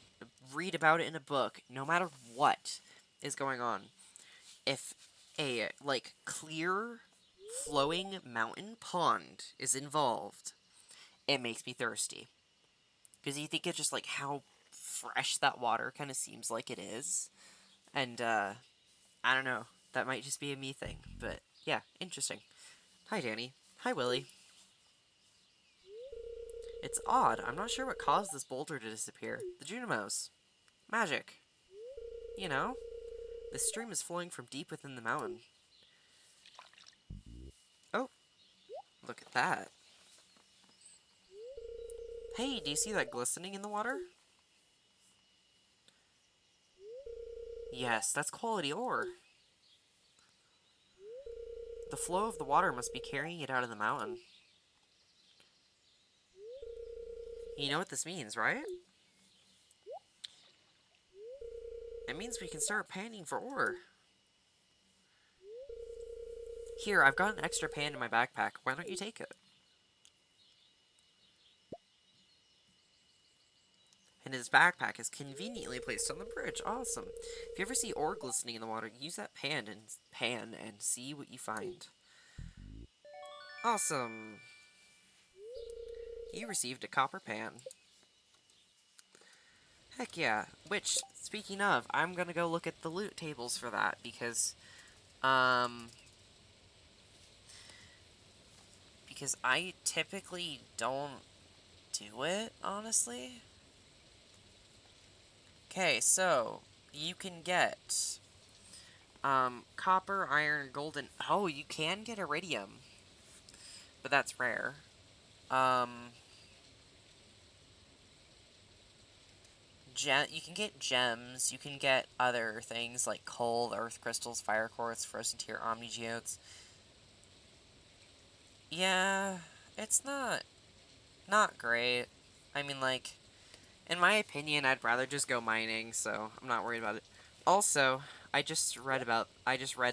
S1: read about it in a book, no matter what is going on, if a, like, clear, flowing mountain pond is involved, it makes me thirsty. Because you think of just, like, how fresh that water kind of seems like it is. And, I don't know. That might just be a me thing, but, yeah, interesting. Hi, Danny. Hi, Willie. It's odd. I'm not sure what caused this boulder to disappear. The Junimos. Magic. You know? This stream is flowing from deep within the mountain. Oh, look at that. Hey, do you see that glistening in the water? Yes, that's quality ore. The flow of the water must be carrying it out of the mountain. You know what this means, right? It means we can start panning for ore. Here, I've got an extra pan in my backpack. Why don't you take it? And his backpack is conveniently placed on the bridge. Awesome. If you ever see ore glistening in the water, use that pan and see what you find. Awesome. You received a copper pan. Heck yeah. Which, speaking of, I'm gonna go look at the loot tables for that, because I typically don't do it, honestly. Okay, so, you can get, copper, iron, gold, and... Oh, you can get iridium. But that's rare. You can get gems, you can get other things like coal, earth crystals, fire quartz, frozen tier, omni geodes. Yeah, it's not great. I mean, like, in my opinion, I'd rather just go mining, so I'm not worried about it. Also, I just read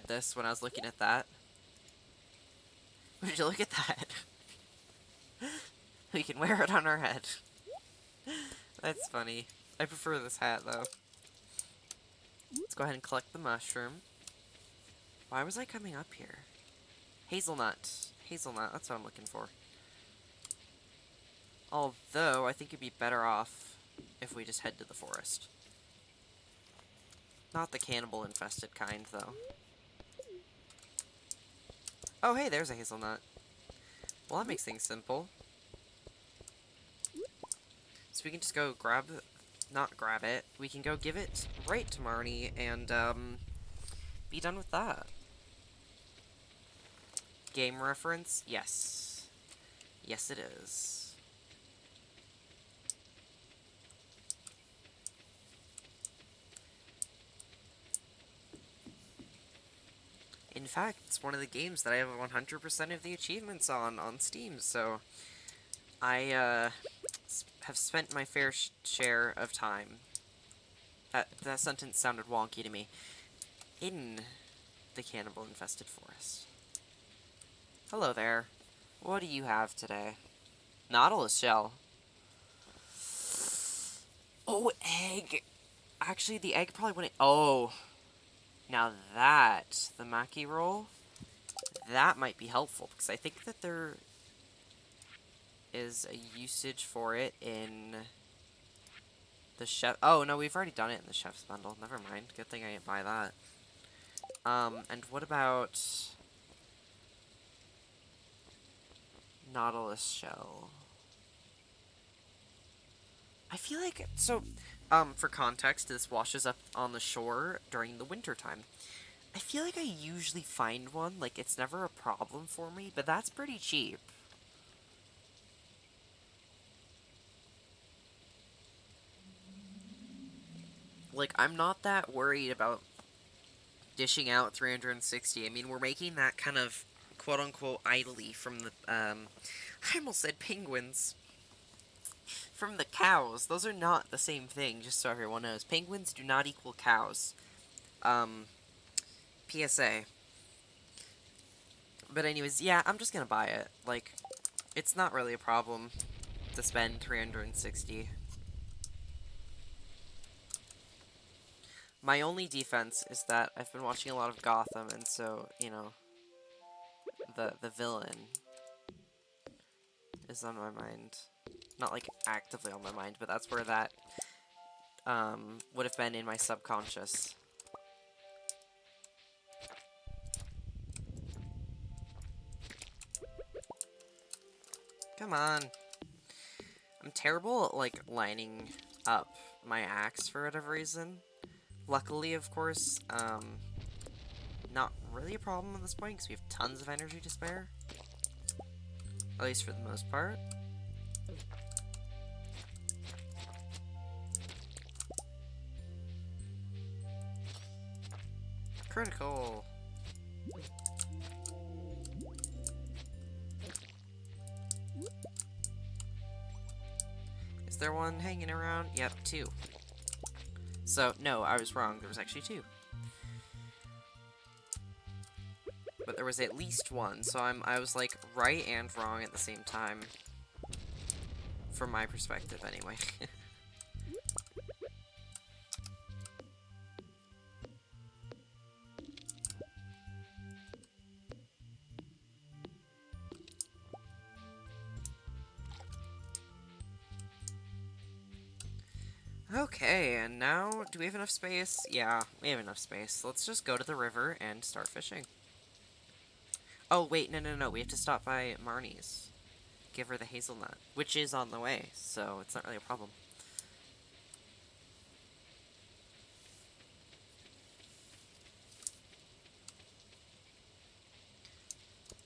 S1: this when I was looking at that. Would you look at that? We can wear it on our head. That's funny. I prefer this hat, though. Let's go ahead and collect the mushroom. Why was I coming up here? Hazelnut. Hazelnut, that's what I'm looking for. Although, I think it'd be better off if we just head to the forest. Not the cannibal-infested kind, though. Oh, hey, there's a hazelnut. Well, that makes things simple. So we can just go not grab it. We can go give it right to Marnie and, be done with that. Game reference? Yes. Yes, it is. In fact, it's one of the games that I have 100% of the achievements on Steam, so I have spent my fair share of time. That sentence sounded wonky to me. In the cannibal-infested forest. Hello there. What do you have today? Nautilus shell. Oh, egg! Actually, the egg probably wouldn't... Oh. Now that, the maki roll, that might be helpful, because I think that there is a usage for it in the chef... Oh, no, we've already done it in the chef's bundle. Never mind. Good thing I didn't buy that. And what about... Nautilus shell? I feel like... So, for context, this washes up on the shore during the winter time. I feel like I usually find one, like, it's never a problem for me, but that's pretty cheap. Like, I'm not that worried about dishing out 360. I mean, we're making that kind of quote-unquote idly from the, I almost said penguins. From the cows. Those are not the same thing, just so everyone knows. Penguins do not equal cows. PSA. But anyways, yeah, I'm just gonna buy it. Like, it's not really a problem to spend 360. My only defense is that I've been watching a lot of Gotham, and so, you know, the villain is on my mind. Not, like, actively on my mind, but that's where that, would have been in my subconscious. Come on. I'm terrible at, like, lining up my axe for whatever reason. Luckily, of course, not really a problem at this point, because we have tons of energy to spare. At least for the most part. Critical! Is there one hanging around? Yep, 2. So, no, I was wrong. There was actually 2. But there was at least 1, so I was, like, right and wrong at the same time. From my perspective, anyway. Okay, and now, do we have enough space? Yeah, we have enough space. Let's just go to the river and start fishing. Oh, wait, no, we have to stop by Marnie's. Give her the hazelnut, which is on the way, so it's not really a problem.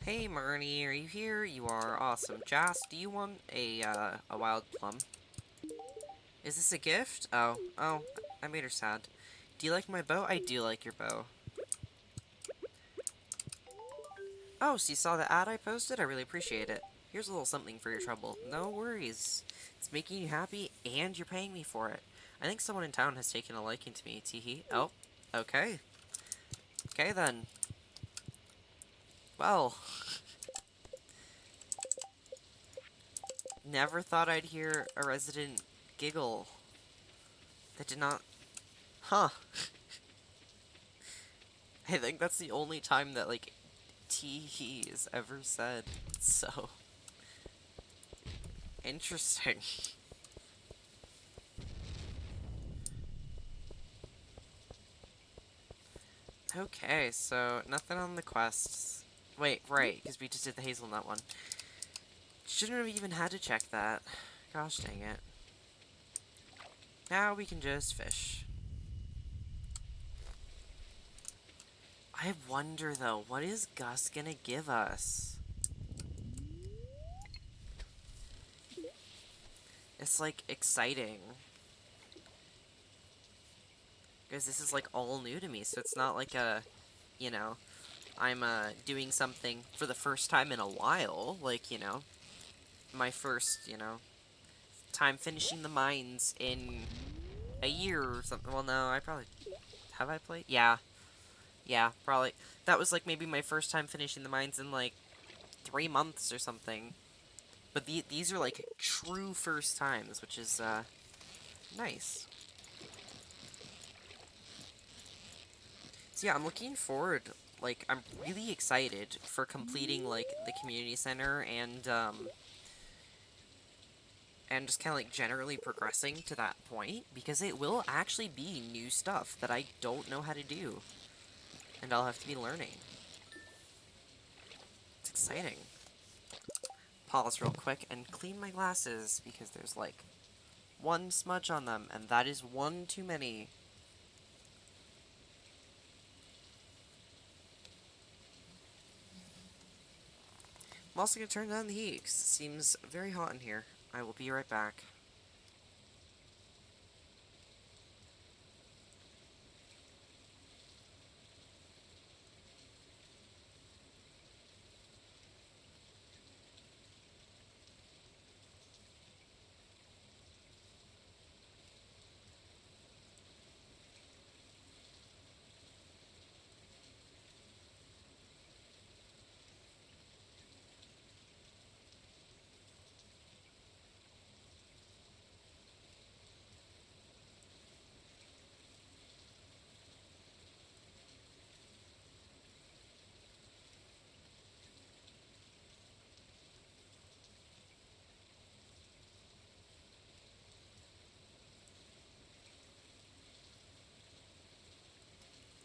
S1: Hey, Marnie, are you here? You are awesome. Jas, do you want a wild plum? Is this a gift? Oh, I made her sad. Do you like my bow? I do like your bow. Oh, so you saw the ad I posted? I really appreciate it. Here's a little something for your trouble. No worries. It's making you happy, and you're paying me for it. I think someone in town has taken a liking to me, teehee. Oh, okay. Okay, then. Well. Never thought I'd hear a resident giggle. That did not... Huh. I think that's the only time that, like, teehee is ever said. So... interesting. Okay, so nothing on the quests. Wait, right, because we just did the hazelnut one. Shouldn't have even had to check that. Gosh dang it. Now we can just fish. I wonder, though, what is Gus gonna give us? It's, like, exciting. Because this is, like, all new to me, so it's not like a, you know, I'm, doing something for the first time in a while. Like, you know, my first, you know, time finishing the mines in a year or something. Well, no, I probably... Have I played? Yeah. Yeah, probably. That was, like, maybe my first time finishing the mines in, like, 3 months or something. But these are, like, true first times, which is, nice. So yeah, I'm looking forward, like, I'm really excited for completing, like, the community center and just kind of, like, generally progressing to that point, because it will actually be new stuff that I don't know how to do, and I'll have to be learning. It's exciting. Pause real quick and clean my glasses, because there's, like, one smudge on them, and that is one too many. I'm also going to turn down the heat, because it seems very hot in here. I will be right back.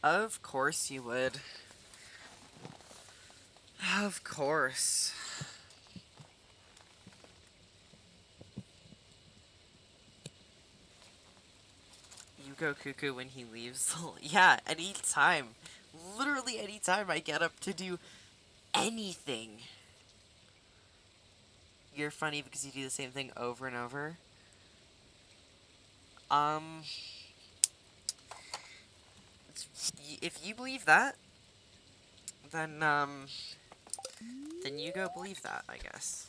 S1: Of course you would. Of course. You go cuckoo when he leaves. Yeah, anytime. Literally anytime I get up to do anything. You're funny because you do the same thing over and over. Um, if you believe that, then, then you go believe that, I guess.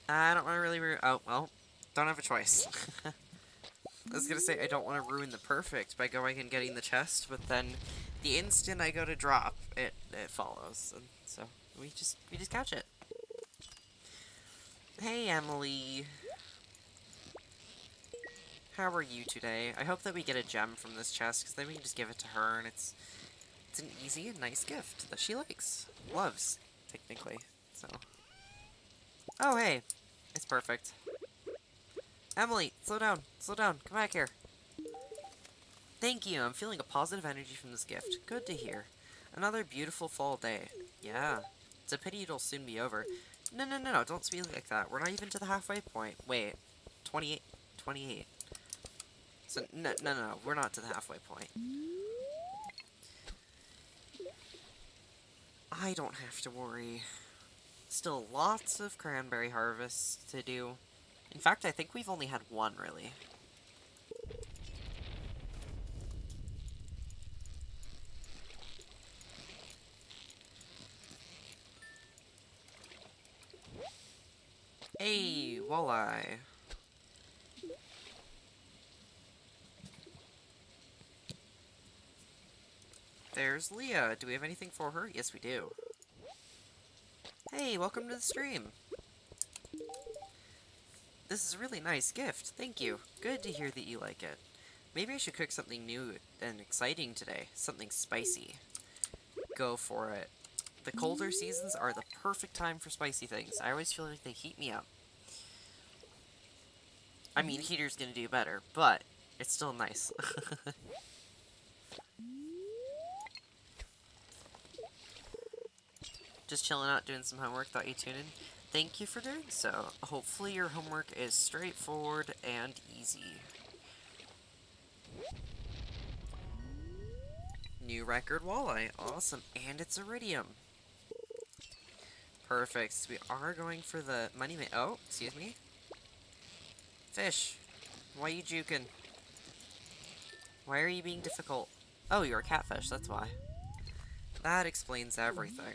S1: I don't want to really oh, well, don't have a choice. I was gonna say I don't want to ruin the perfect by going and getting the chest, but then the instant I go to drop, it follows, and so we just catch it. Hey Emily, how are you today? I hope that we get a gem from this chest, because then we can just give it to her, and it's an easy and nice gift that she likes, loves, technically. So, oh hey, it's perfect. Emily, slow down, come back here. Thank you, I'm feeling a positive energy from this gift. Good to hear. Another beautiful fall day. Yeah. It's a pity it'll soon be over. No, don't speak like that. We're not even to the halfway point. Wait. 28. 28. So, no, we're not to the halfway point. I don't have to worry. Still lots of cranberry harvests to do. In fact, I think we've only had one, really. Hey, walleye. There's Leah. Do we have anything for her? Yes, we do. Hey, welcome to the stream. This is a really nice gift. Thank you. Good to hear that you like it. Maybe I should cook something new and exciting today. Something spicy. Go for it. The colder seasons are the perfect time for spicy things. I always feel like they heat me up. I mean, heater's gonna do better, but it's still nice. Just chilling out, doing some homework, thought you'd tune in. Thank you for doing so. Hopefully your homework is straightforward and easy. New record walleye. Awesome. And it's iridium. Perfect. So we are going for the money oh, excuse me. Fish. Why are you juking? Why are you being difficult? Oh, you're a catfish, that's why. That explains everything.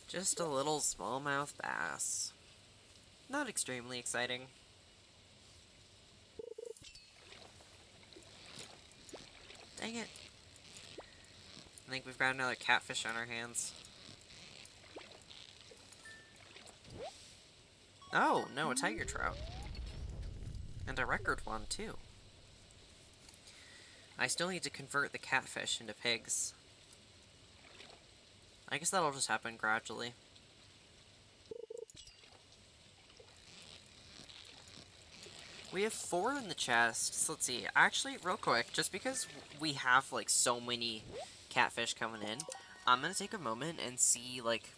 S1: Just a little smallmouth bass. Not extremely exciting. Dang it. I think we've got another catfish on our hands. Oh, no, a tiger trout. And a record one, too. I still need to convert the catfish into pigs. I guess that'll just happen gradually. We have 4 in the chest. So let's see. Actually, real quick, just because we have, like, so many catfish coming in, I'm gonna take a moment and see, like,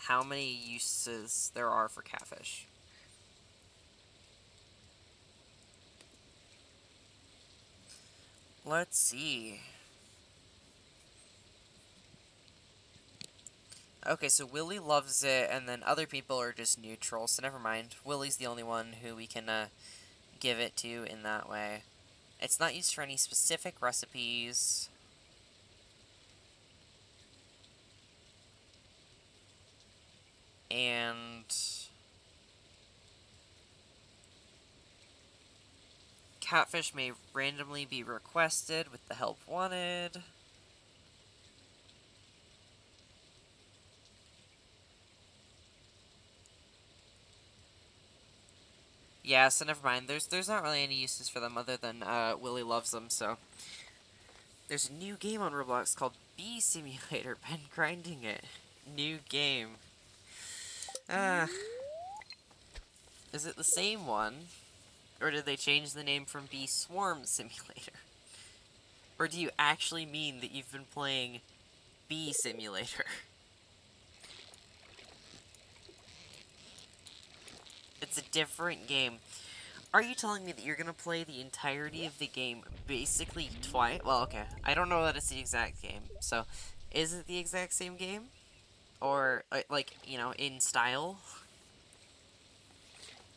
S1: how many uses there are for catfish. Let's see. Okay, so Willie loves it, and then other people are just neutral, so never mind. Willie's the only one who we can, give it to in that way. It's not used for any specific recipes. And catfish may randomly be requested with the help wanted. Yeah, so never mind. There's not really any uses for them other than Willie loves them, so. There's a new game on Roblox called Bee Simulator. Been grinding it. New game. Is it the same one? Or did they change the name from Bee Swarm Simulator? Or do you actually mean that you've been playing Bee Simulator? It's a different game. Are you telling me that you're gonna play the entirety of the game basically twice? Well, okay. I don't know that it's the exact game. So, is it the exact same game? Or, like, you know, in style?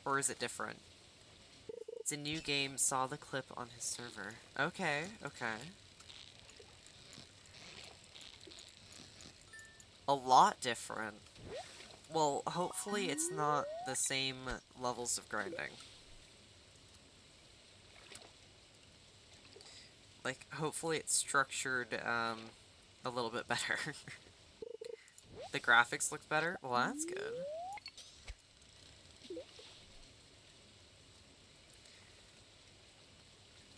S1: Or is it different? It's a new game, saw the clip on his server. Okay, okay. A lot different. Well, hopefully it's not the same levels of grinding. Like, hopefully it's structured, a little bit better. The graphics look better? Well, that's good.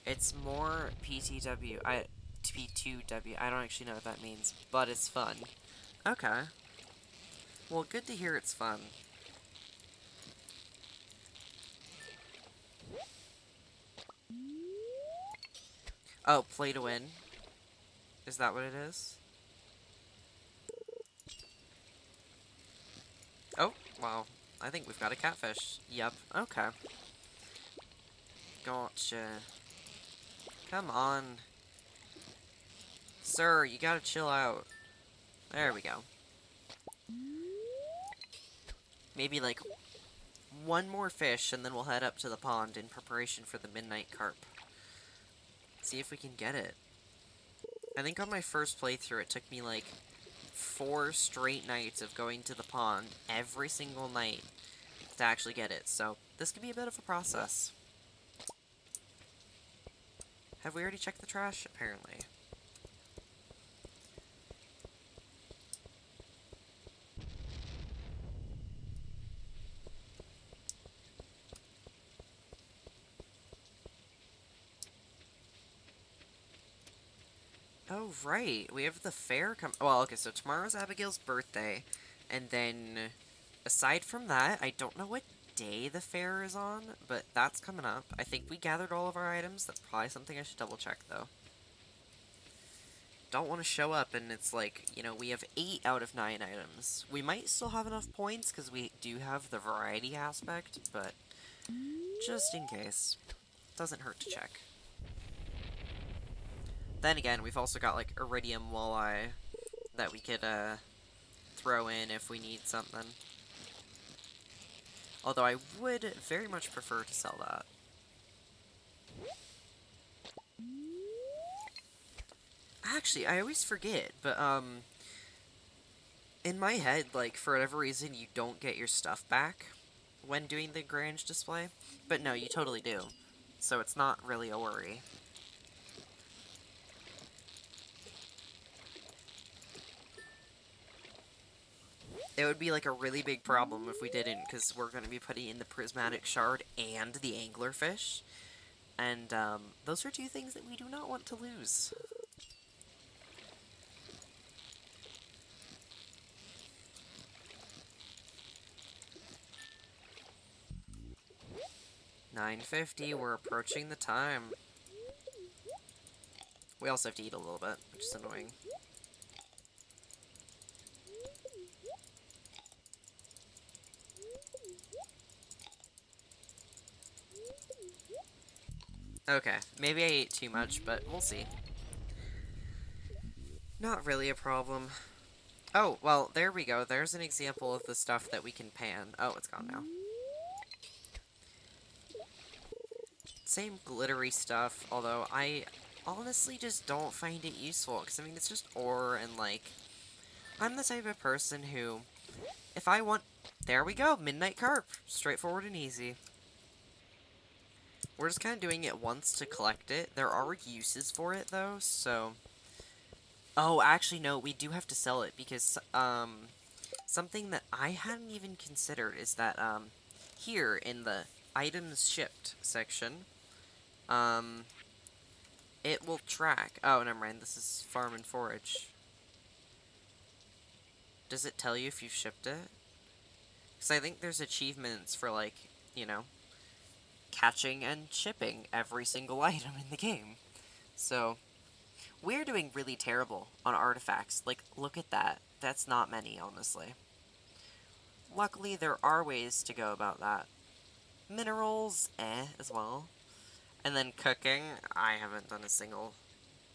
S1: It's more PTW. P2W. I don't actually know what that means, but it's fun. Okay. Well, good to hear it's fun. Oh, play to win. Is that what it is? Oh, wow. I think we've got a catfish. Yep. Okay. Gotcha. Come on. Sir, you gotta chill out. There we go. Maybe, like, one more fish, and then we'll head up to the pond in preparation for the Midnight Carp. See if we can get it. I think on my first playthrough, it took me, like, 4 straight nights of going to the pond every single night to actually get it, so this could be a bit of a process. Have we already checked the trash? Apparently. Oh, right. We have the fair come. Well, okay, so tomorrow's Abigail's birthday. And then, aside from that, I don't know what day the fair is on, but that's coming up. I think we gathered all of our items. That's probably something I should double check, though. don't want to show up and it's like, we have 8 out of 9 items. We might still have enough points because we do have the variety aspect, but just in case. Doesn't hurt to check. Then again, we've also got, like, iridium walleye that we could, throw in if we need something. Although I would very much prefer to sell that. Actually, I always forget, but, in my head, like, for whatever reason, you don't get your stuff back when doing the Grange display. But no, you totally do. So it's not really a worry. It would be like a really big problem if we didn't, because we're going to be putting in the prismatic shard and the anglerfish. And those are two things that we do not want to lose. $9.50, we're approaching the time. We also have to eat a little bit, which is annoying. Okay, maybe I ate too much, but we'll see. Not really a problem. Oh, well, there we go. There's an example of the stuff that we can pan. Oh, it's gone now. Same glittery stuff, although I honestly just don't find it useful, because, I mean, it's just ore, and, like, I'm the type of person who, if I want... There we go, Midnight Carp. Straightforward and easy. We're just kind of doing it once to collect it. There are uses for it, though, so... Oh, actually, no, we do have to sell it, because, something that I hadn't even considered is that, here in the items shipped section, it will track... Oh, never mind, this is farm and forage. Does it tell you if you've shipped it? Because I think there's achievements for, like, catching and shipping every single item in the game. So, we're doing really terrible on artifacts. Like, look at that. That's not many, honestly. Luckily, there are ways to go about that. Minerals, as well. And then cooking, I haven't done a single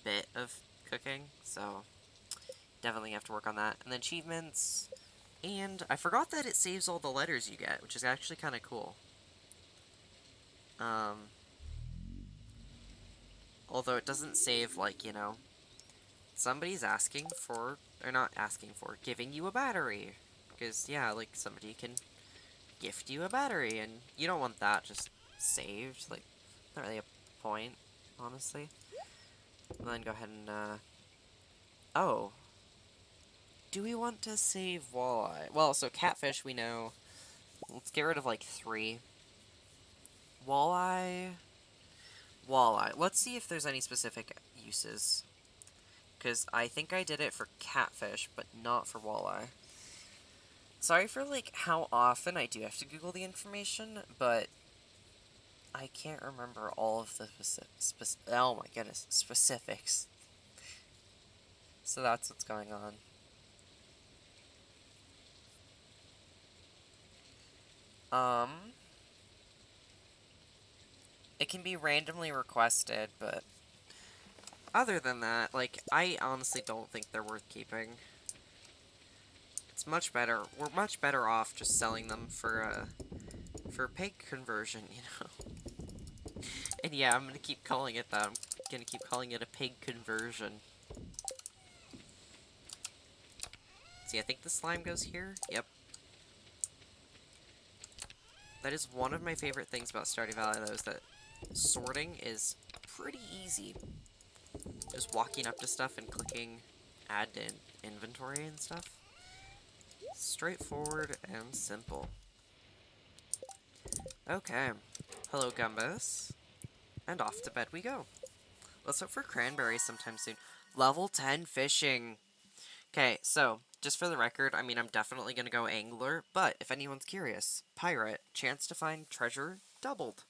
S1: bit of cooking, so definitely have to work on that. And then achievements, and I forgot that it saves all the letters you get, which is actually kind of cool. Although it doesn't save, like, somebody's asking for, or not asking for, giving you a battery. Because, yeah, like, somebody can gift you a battery, and you don't want that just saved. Like, not really a point, honestly. And then go ahead and, oh. Do we want to save walleye? Well, so catfish, we know. Let's get rid of, like, 3. Walleye... Walleye. Let's see if there's any specific uses. Because I think I did it for catfish, but not for walleye. Sorry for, like, how often I do have to Google the information, but I can't remember all of the oh my goodness, specifics. So that's what's going on. It can be randomly requested, but other than that, like, I honestly don't think they're worth keeping. It's much better. We're much better off just selling them for pig conversion, And yeah, I'm gonna keep calling it that. I'm gonna keep calling it a pig conversion. See, I think the slime goes here. Yep. That is one of my favorite things about Stardew Valley, though, is that sorting is pretty easy. Just walking up to stuff and clicking add to inventory and stuff. Straightforward and simple. Okay. Hello, Gumbus. And off to bed we go. Let's hope for cranberries sometime soon. Level 10 fishing. Okay, so, just for the record, I mean, I'm definitely gonna go angler, but if anyone's curious, pirate, chance to find treasure doubled.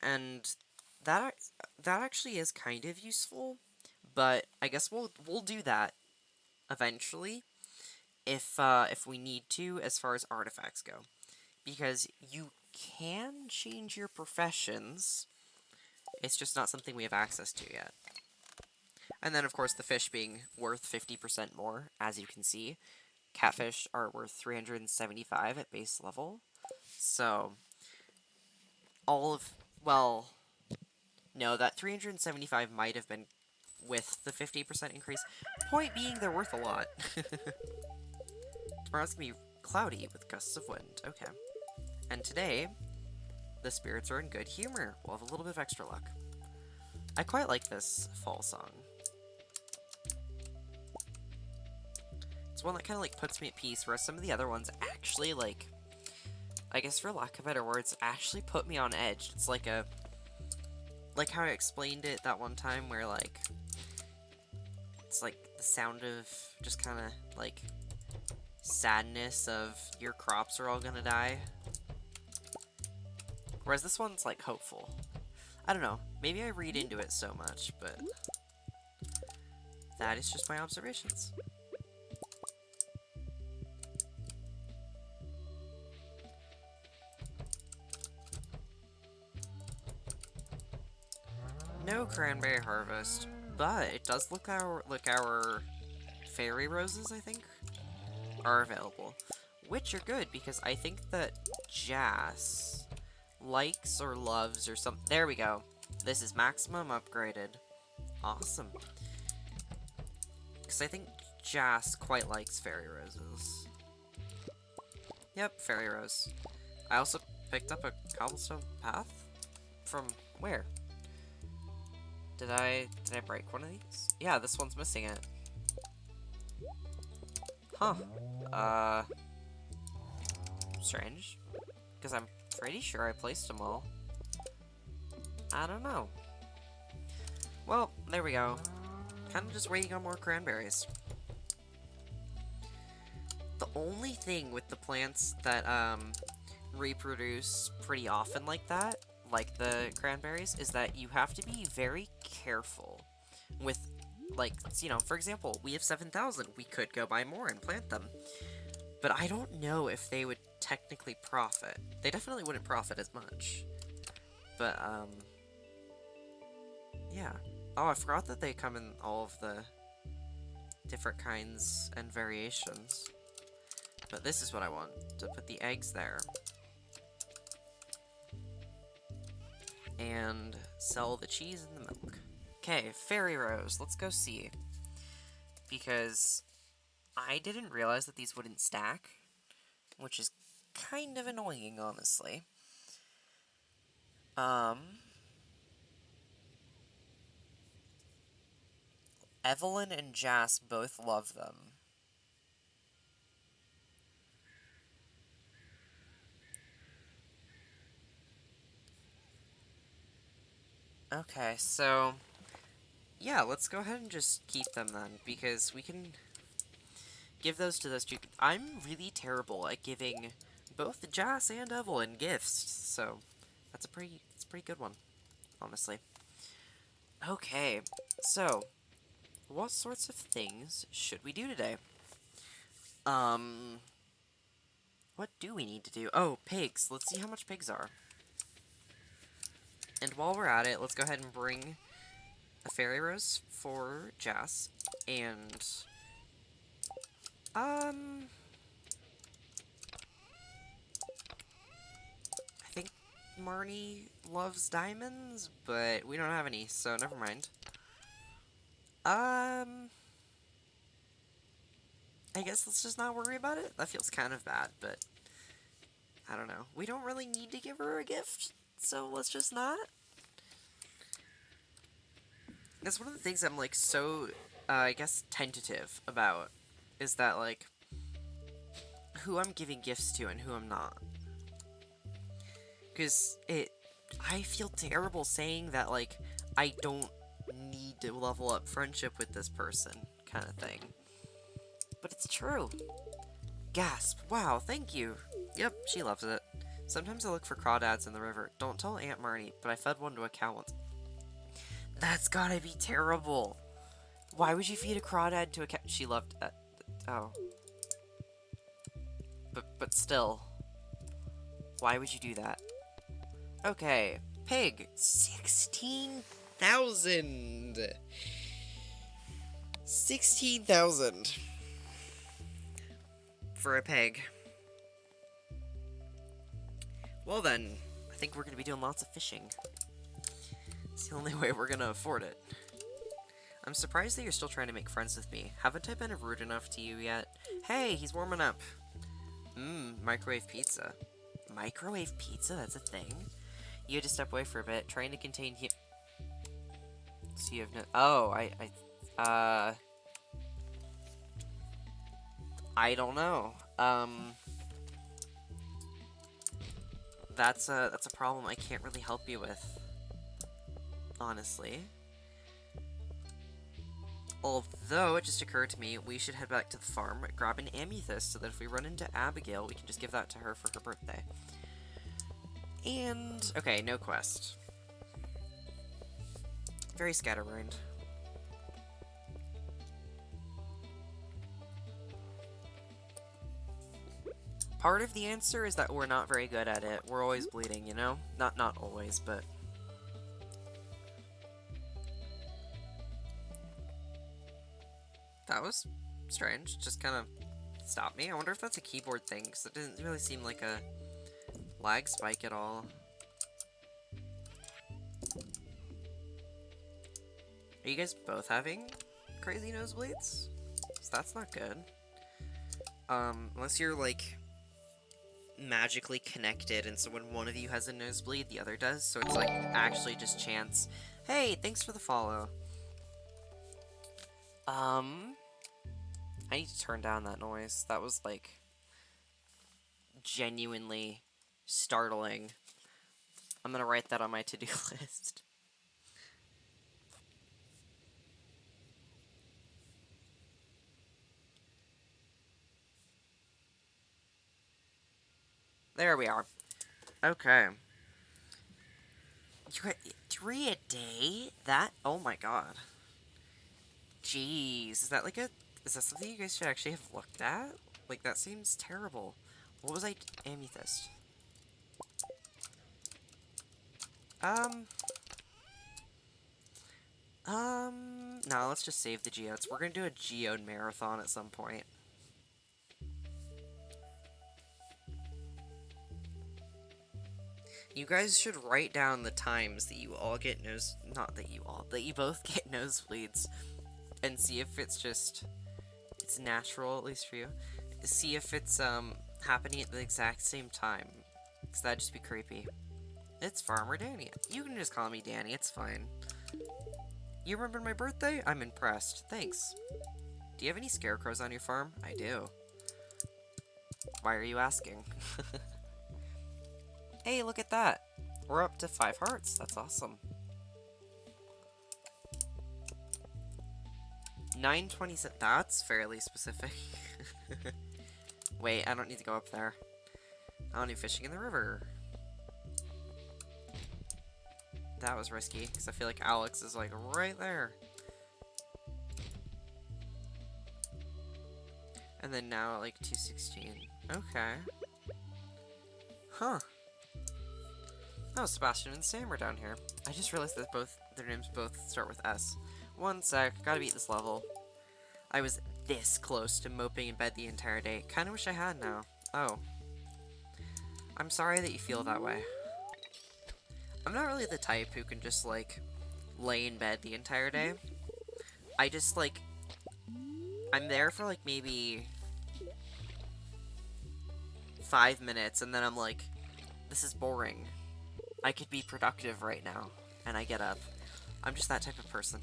S1: And that actually is kind of useful, But I guess we'll do that eventually if we need to, as far as artifacts go, because you can change your professions. It's just not something we have access to yet. And then, of course, the fish being worth 50% more, as you can see. Catfish are worth 375 at base level. So, well, no, that 375 might have been with the 50% increase. Point being, they're worth a lot. Tomorrow's gonna be cloudy with gusts of wind. Okay. And today, the spirits are in good humor. We'll have a little bit of extra luck. I quite like this fall song. It's one that kind of, like, puts me at peace, whereas some of the other ones actually, like, I guess for lack of better words, actually put me on edge. It's like like how I explained it that one time, where, like, it's like the sound of just kind of, like, sadness of your crops are all gonna die. Whereas this one's, like, hopeful. I don't know. Maybe I read into it so much, but that is just my observations. No cranberry harvest, but it does look our fairy roses, I think, are available, which are good because I think that Jas likes or loves or something. There we go. This is maximum upgraded. Awesome. Because I think Jas quite likes fairy roses. Yep, fairy rose. I also picked up a cobblestone path from where? Did I break one of these? Yeah, this one's missing it. Huh. Strange. Because I'm pretty sure I placed them all. I don't know. Well, there we go. Kind of just waiting on more cranberries. The only thing with the plants that, reproduce pretty often like that, like the cranberries, is that you have to be very careful with, like, you know, for example, we have 7,000. We could go buy more and plant them. But I don't know if they would technically profit. They definitely wouldn't profit as much. But, yeah. Oh, I forgot that they come in all of the different kinds and variations. But this is what I want, to put the eggs there. And sell the cheese and the milk. Okay, fairy rose. Let's go see. Because I didn't realize that these wouldn't stack, which is kind of annoying, honestly. Evelyn and Jas both love them. Okay, so yeah, let's go ahead and just keep them then, because we can give those to those two. I'm really terrible at giving both Jas and Evelyn gifts, so it's a pretty good one, honestly. Okay, so what sorts of things should we do today? What do we need to do? Oh, pigs. Let's see how much pigs are. And while we're at it, let's go ahead and bring a fairy rose for Jas, and I think Marnie loves diamonds, but we don't have any, so never mind. I guess let's just not worry about it. That feels kind of bad, but I don't know. We don't really need to give her a gift, so let's just not. That's one of the things I'm, like, so, I guess, tentative about, is that, like, who I'm giving gifts to and who I'm not. Because I feel terrible saying that, like, I don't need to level up friendship with this person, kind of thing. But it's true. Gasp. Wow, thank you. Yep, she loves it. Sometimes I look for crawdads in the river. Don't tell Aunt Marnie, but I fed one to a cow once. That's gotta be terrible. Why would you feed a crawdad to a cat? She loved that. Oh. But still. Why would you do that? Okay. Pig. 16,000. 16,000. For a pig. Well then, I think we're gonna be doing lots of fishing. It's the only way we're gonna afford it. I'm surprised that you're still trying to make friends with me. Haven't I been rude enough to you yet? Hey, he's warming up. Microwave pizza. Microwave pizza? That's a thing? You had to step away for a bit, trying to contain so you have no— oh, I don't know. That's a problem I can't really help you with. Honestly. Although, it just occurred to me, we should head back to the farm, grab an amethyst, so that if we run into Abigail, we can just give that to her for her birthday. And— okay, no quest. Very scatterbrained. Part of the answer is that we're not very good at it. We're always bleeding, you know? Not always, but... that was strange. Just kind of stopped me. I wonder if that's a keyboard thing, because it didn't really seem like a lag spike at all. Are you guys both having crazy nosebleeds? So that's not good. Unless you're, like, magically connected, and so when one of you has a nosebleed, the other does, so it's, like, actually just chance. Hey, thanks for the follow. I need to turn down that noise. That was, like, genuinely startling. I'm gonna write that on my to-do list. There we are. Okay. You're at 3 a day? That— oh my god. Jeez. Is that like a— is that something you guys should actually have looked at? Like, that seems terrible. What was amethyst? No, let's just save the geodes. We're gonna do a geode marathon at some point. You guys should write down the times that you all get not that you all— that you both get nosebleeds, and see if it's just— it's natural, at least for you. See if it's, happening at the exact same time. Because that'd just be creepy. It's Farmer Danny. You can just call me Danny, it's fine. You remember my birthday? I'm impressed. Thanks. Do you have any scarecrows on your farm? I do. Why are you asking? Hey, look at that. We're up to 5 hearts. That's awesome. 927. That's fairly specific. Wait, I don't need to go up there. I want to do fishing in the river. That was risky, because I feel like Alex is, like, right there. And then now at, like, 216. Okay. Huh. Oh, Sebastian and Sam are down here. I just realized that their names both start with S. One sec, gotta beat this level. I was this close to moping in bed the entire day. Kinda wish I had now. Oh. I'm sorry that you feel that way. I'm not really the type who can just, like, lay in bed the entire day. I just, like, I'm there for, like, maybe 5 minutes, and then I'm like, this is boring. I could be productive right now, and I get up. I'm just that type of person.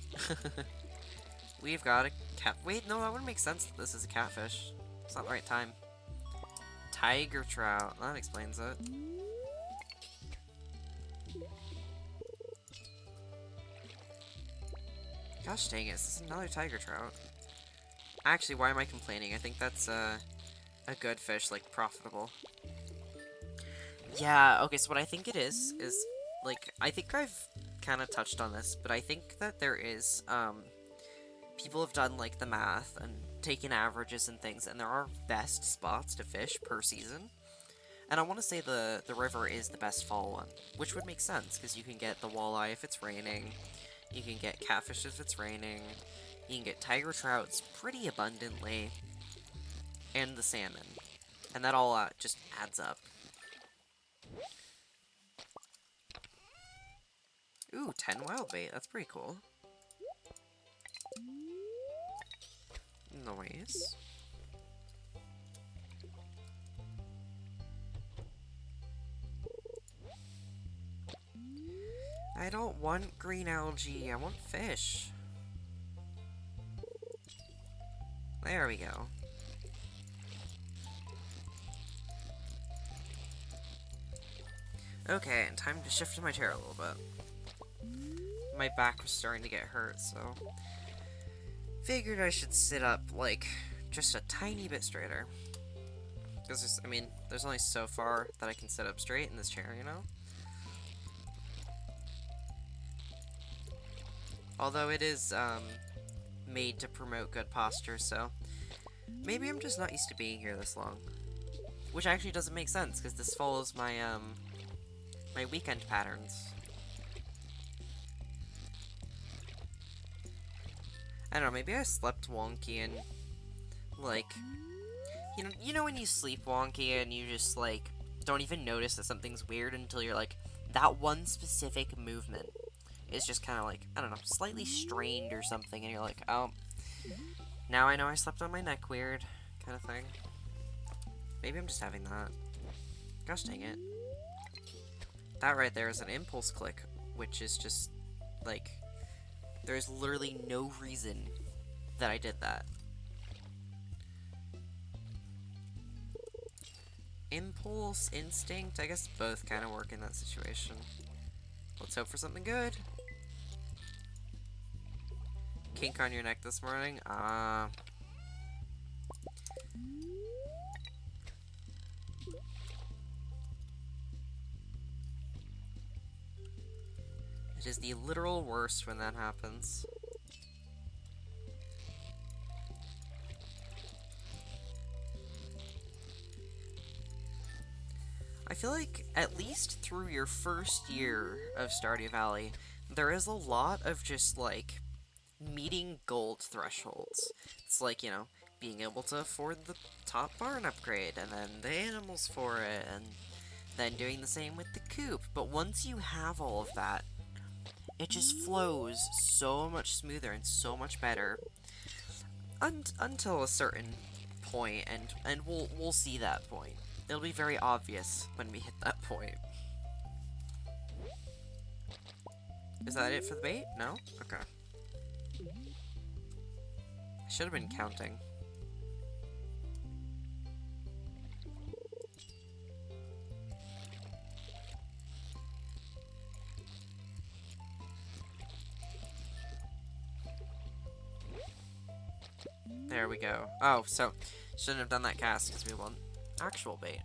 S1: We've got a cat— wait, no, that wouldn't make sense that this is a catfish. It's not the right time. Tiger trout. That explains it. Gosh dang it, this is another tiger trout. Actually, why am I complaining? I think that's a good fish, like, profitable. Yeah, okay, so what I think it is, like, I think I've kind of touched on this, but I think that there is, people have done, like, the math and taken averages and things, and there are best spots to fish per season. And I want to say the river is the best fall one, which would make sense, because you can get the walleye if it's raining, you can get catfish if it's raining, you can get tiger trouts pretty abundantly, and the salmon. And that all just adds up. Ooh, 10 wild bait, that's pretty cool. Nice. I don't want green algae, I want fish. There we go. Okay, and time to shift my chair a little bit. My back was starting to get hurt, so figured I should sit up, like, just a tiny bit straighter. Because, I mean, there's only so far that I can sit up straight in this chair, you know? Although it is, made to promote good posture, so maybe I'm just not used to being here this long. Which actually doesn't make sense, because this follows my, my weekend patterns. I don't know, maybe I slept wonky and, like, you know when you sleep wonky and you just, like, don't even notice that something's weird until you're like, that one specific movement is just kind of like, I don't know, slightly strained or something, and you're like, oh, now I know I slept on my neck weird, kind of thing. Maybe I'm just having that. Gosh dang it. That right there is an impulse click, which is just, like, there's literally no reason that I did that. Impulse, instinct, I guess both kind of work in that situation. Let's hope for something good. Kink on your neck this morning? It is the literal worst when that happens. I feel like, at least through your first year of Stardew Valley, there is a lot of just, like, meeting gold thresholds. It's like, you know, being able to afford the top barn upgrade, and then the animals for it, and then doing the same with the coop. But once you have all of that, it just flows so much smoother and so much better. Until a certain point, and we'll see that point. It'll be very obvious when we hit that point. Is that it for the bait? No? Okay. I should have been counting. There we go. Oh, so shouldn't have done that cast because we want actual bait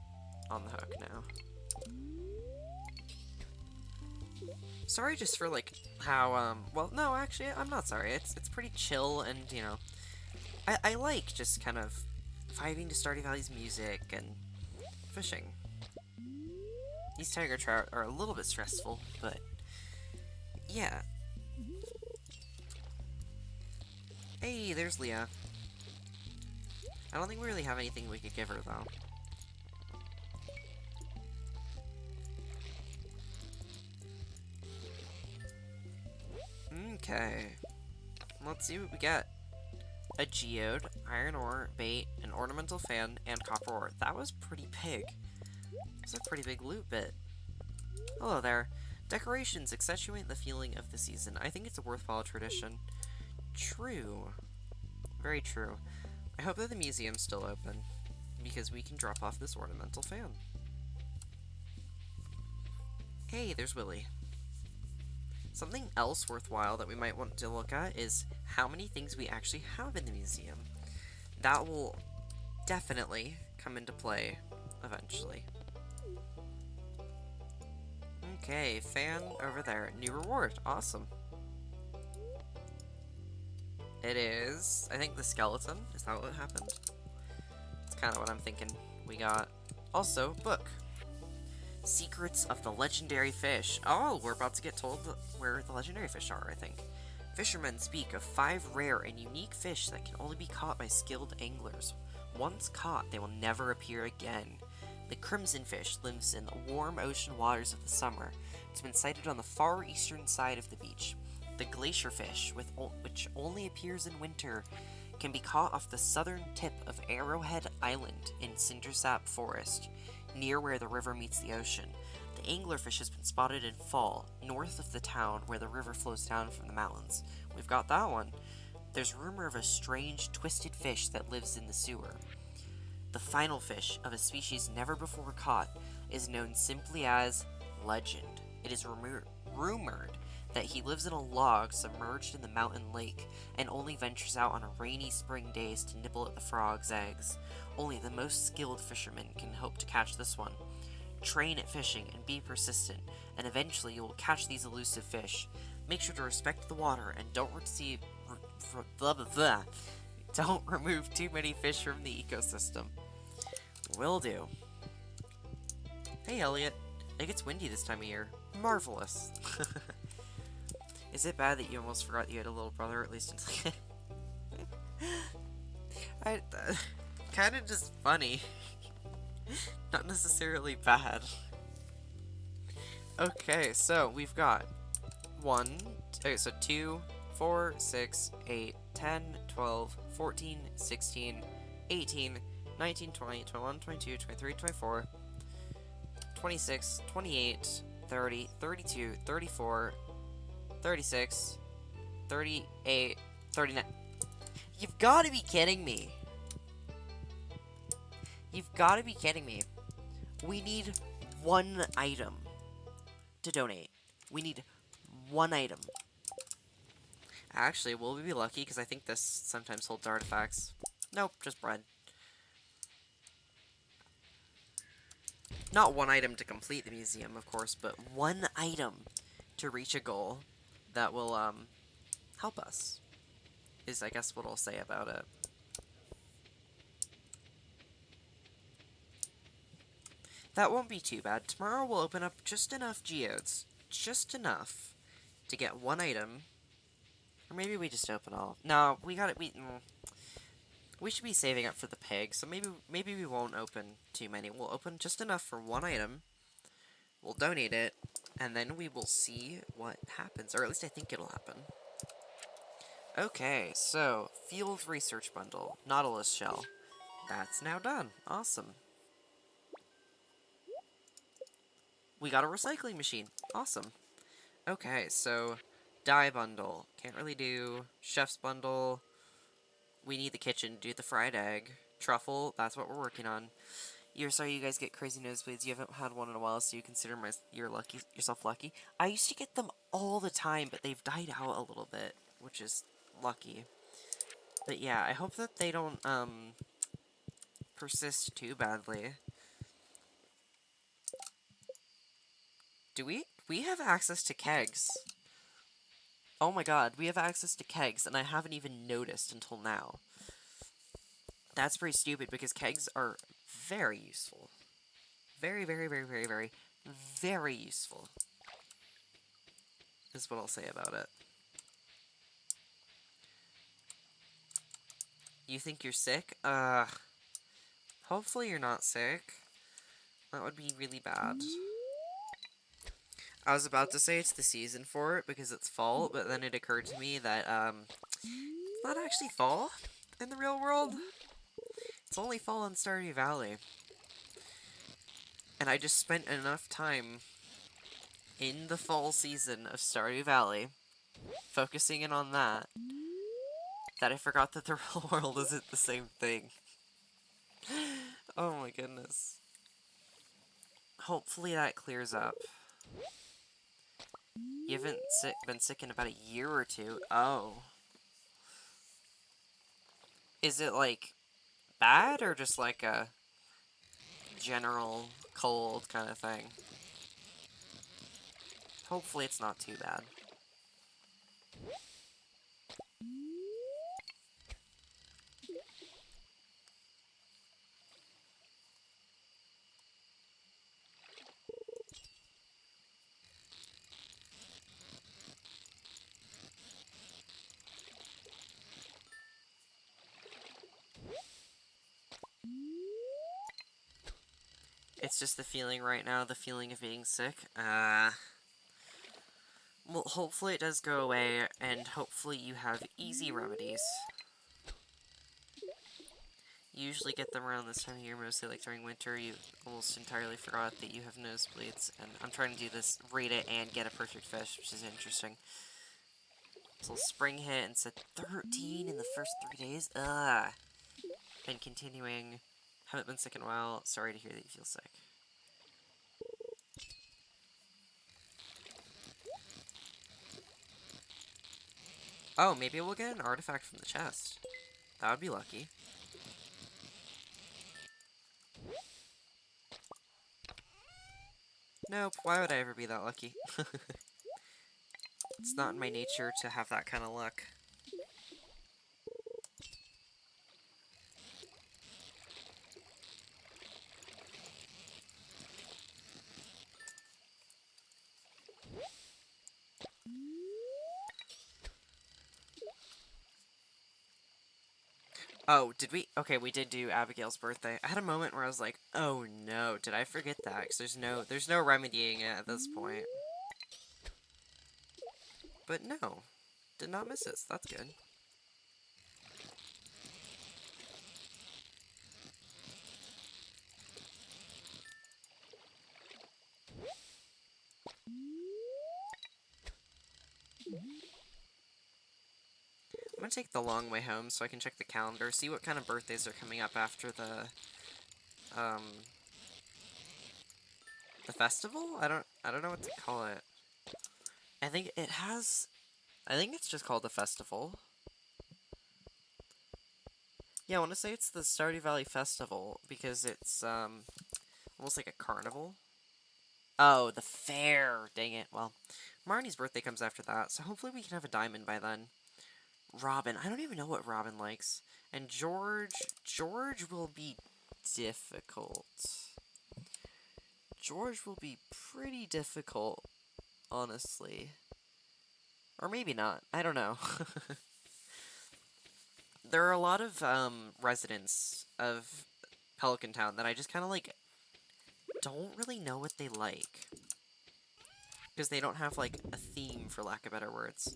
S1: on the hook now. Sorry just for, like, how, well, no, actually, I'm not sorry. It's pretty chill, and, you know, I like just kind of vibing to Stardew Valley's music and fishing. These tiger trout are a little bit stressful, but, yeah. Hey, there's Leah. I don't think we really have anything we could give her, though. Okay. Let's see what we get. A geode, iron ore, bait, an ornamental fan, and copper ore. That was pretty big. That's a pretty big loot bit. Hello there. Decorations accentuate the feeling of the season. I think it's a worthwhile tradition. True. Very true. I hope that the museum's still open, because we can drop off this ornamental fan. Hey, there's Willy. Something else worthwhile that we might want to look at is how many things we actually have in the museum. That will definitely come into play eventually. Okay, fan over there. New reward. Awesome. It is, I think, the skeleton. Is that what happened? It's kind of what I'm thinking we got. Also, book. Secrets of the Legendary Fish. Oh, we're about to get told where the legendary fish are, I think. Fishermen speak of 5 rare and unique fish that can only be caught by skilled anglers. Once caught, they will never appear again. The crimson fish lives in the warm ocean waters of the summer. It's been sighted on the far eastern side of the beach. The glacier fish, which only appears in winter, can be caught off the southern tip of Arrowhead Island in Cindersap Forest, near where the river meets the ocean. The anglerfish has been spotted in fall, north of the town where the river flows down from the mountains. We've got that one. There's rumor of a strange, twisted fish that lives in the sewer. The final fish, of a species never before caught, is known simply as Legend. It is rumored that he lives in a log submerged in the mountain lake and only ventures out on rainy spring days to nibble at the frog's eggs. Only the most skilled fishermen can hope to catch this one. Train at fishing and be persistent, and eventually you will catch these elusive fish. Make sure to respect the water and don't don't remove too many fish from the ecosystem. Will do. Hey Elliot, it gets windy this time of year. Marvelous. Is it bad that you almost forgot you had a little brother, at least until kind of just funny. Not necessarily bad. Okay, so we've got 2, 4, 6, 8, 10, 12, 14, 16, 18, 19, 20, 21, 22, 23, 24, 26, 28, 30, 32, 34, 36, 38, 39. You've got to be kidding me. You've got to be kidding me. We need one item to donate. We need one item. Actually, will we be lucky? Because I think this sometimes holds artifacts. Nope, just bread. Not one item to complete the museum, of course, but one item to reach a goal that will, help us. Is, I guess, what I'll say about it. That won't be too bad. Tomorrow we'll open up just enough geodes. Just enough to get one item. Or maybe we just open all. No, we got it. We should be saving up for the pig, so maybe we won't open too many. We'll open just enough for one item. We'll donate it, and then we will see what happens. Or at least I think it'll happen. Okay, so field research bundle, Nautilus shell. That's now done. Awesome. We got a recycling machine. Awesome. Okay, so dye bundle. Can't really do chef's bundle. We need the kitchen to do the fried egg. Truffle, that's what we're working on. You're sorry you guys get crazy nosebleeds. You haven't had one in a while, so you consider yourself lucky. I used to get them all the time, but they've died out a little bit, which is lucky. But yeah, I hope that they don't, persist too badly. Do we have access to kegs? Oh my god, we have access to kegs, and I haven't even noticed until now. That's pretty stupid, because kegs are very useful. Very, very, very, very, very, very useful. Is what I'll say about it. You think you're sick? Hopefully you're not sick. That would be really bad. I was about to say it's the season for it because it's fall, but then it occurred to me that, it's not actually fall in the real world. It's only fall in Stardew Valley. And I just spent enough time in the fall season of Stardew Valley, focusing in on that I forgot that the real world isn't the same thing. Oh my goodness. Hopefully that clears up. You haven't been sick in about a year or two. Oh. Is it, like, bad, or just like a general cold kind of thing? Hopefully it's not too bad. it's just the feeling right now, the feeling of being sick. Well, hopefully it does go away, and hopefully you have easy remedies. You usually get them around this time of year, mostly like during winter. You almost entirely forgot that you have nosebleeds, and I'm trying to do this, rate it, and get a perfect fish, which is interesting. So spring hit and said 13 in the first 3 days. And continuing. Haven't been sick in a while. Sorry to hear that you feel sick. Oh, maybe we'll get an artifact from the chest. That would be lucky. Nope, why would I ever be that lucky? It's not in my nature to have that kind of luck. Oh, did we? Okay, we did do Abigail's birthday. I had a moment where I was like, oh no, did I forget that? Because there's no remedying it at this point. But no, did not miss it. That's good. I'm gonna take the long way home so I can check the calendar, see what kind of birthdays are coming up after the festival? I don't know what to call it. I think it's just called the festival. Yeah, I want to say it's the Stardew Valley Festival, because it's, almost like a carnival. Oh, the fair! Dang it. Well, Marnie's birthday comes after that, so hopefully we can have a diamond by then. Robin. I don't even know what Robin likes. And George will be difficult. George will be pretty difficult, honestly. Or maybe not. I don't know. There are a lot of, residents of Pelican Town that I just kind of, like, don't really know what they like. Because they don't have, like, a theme, for lack of better words.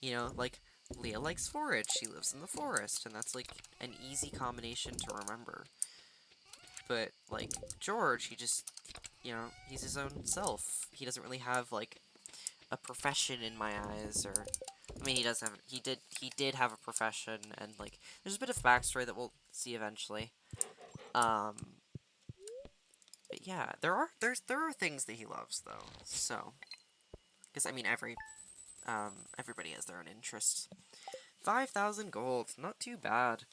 S1: You know, like, Leah likes forage, she lives in the forest, and that's, like, an easy combination to remember. But, like, George, he just, you know, he's his own self. He doesn't really have, like, a profession in my eyes, or... I mean, he did have a profession, and, like, there's a bit of backstory that we'll see eventually. But yeah, there are things that he loves, though, so... Because, I mean, everybody has their own interests. 5,000 gold, not too bad.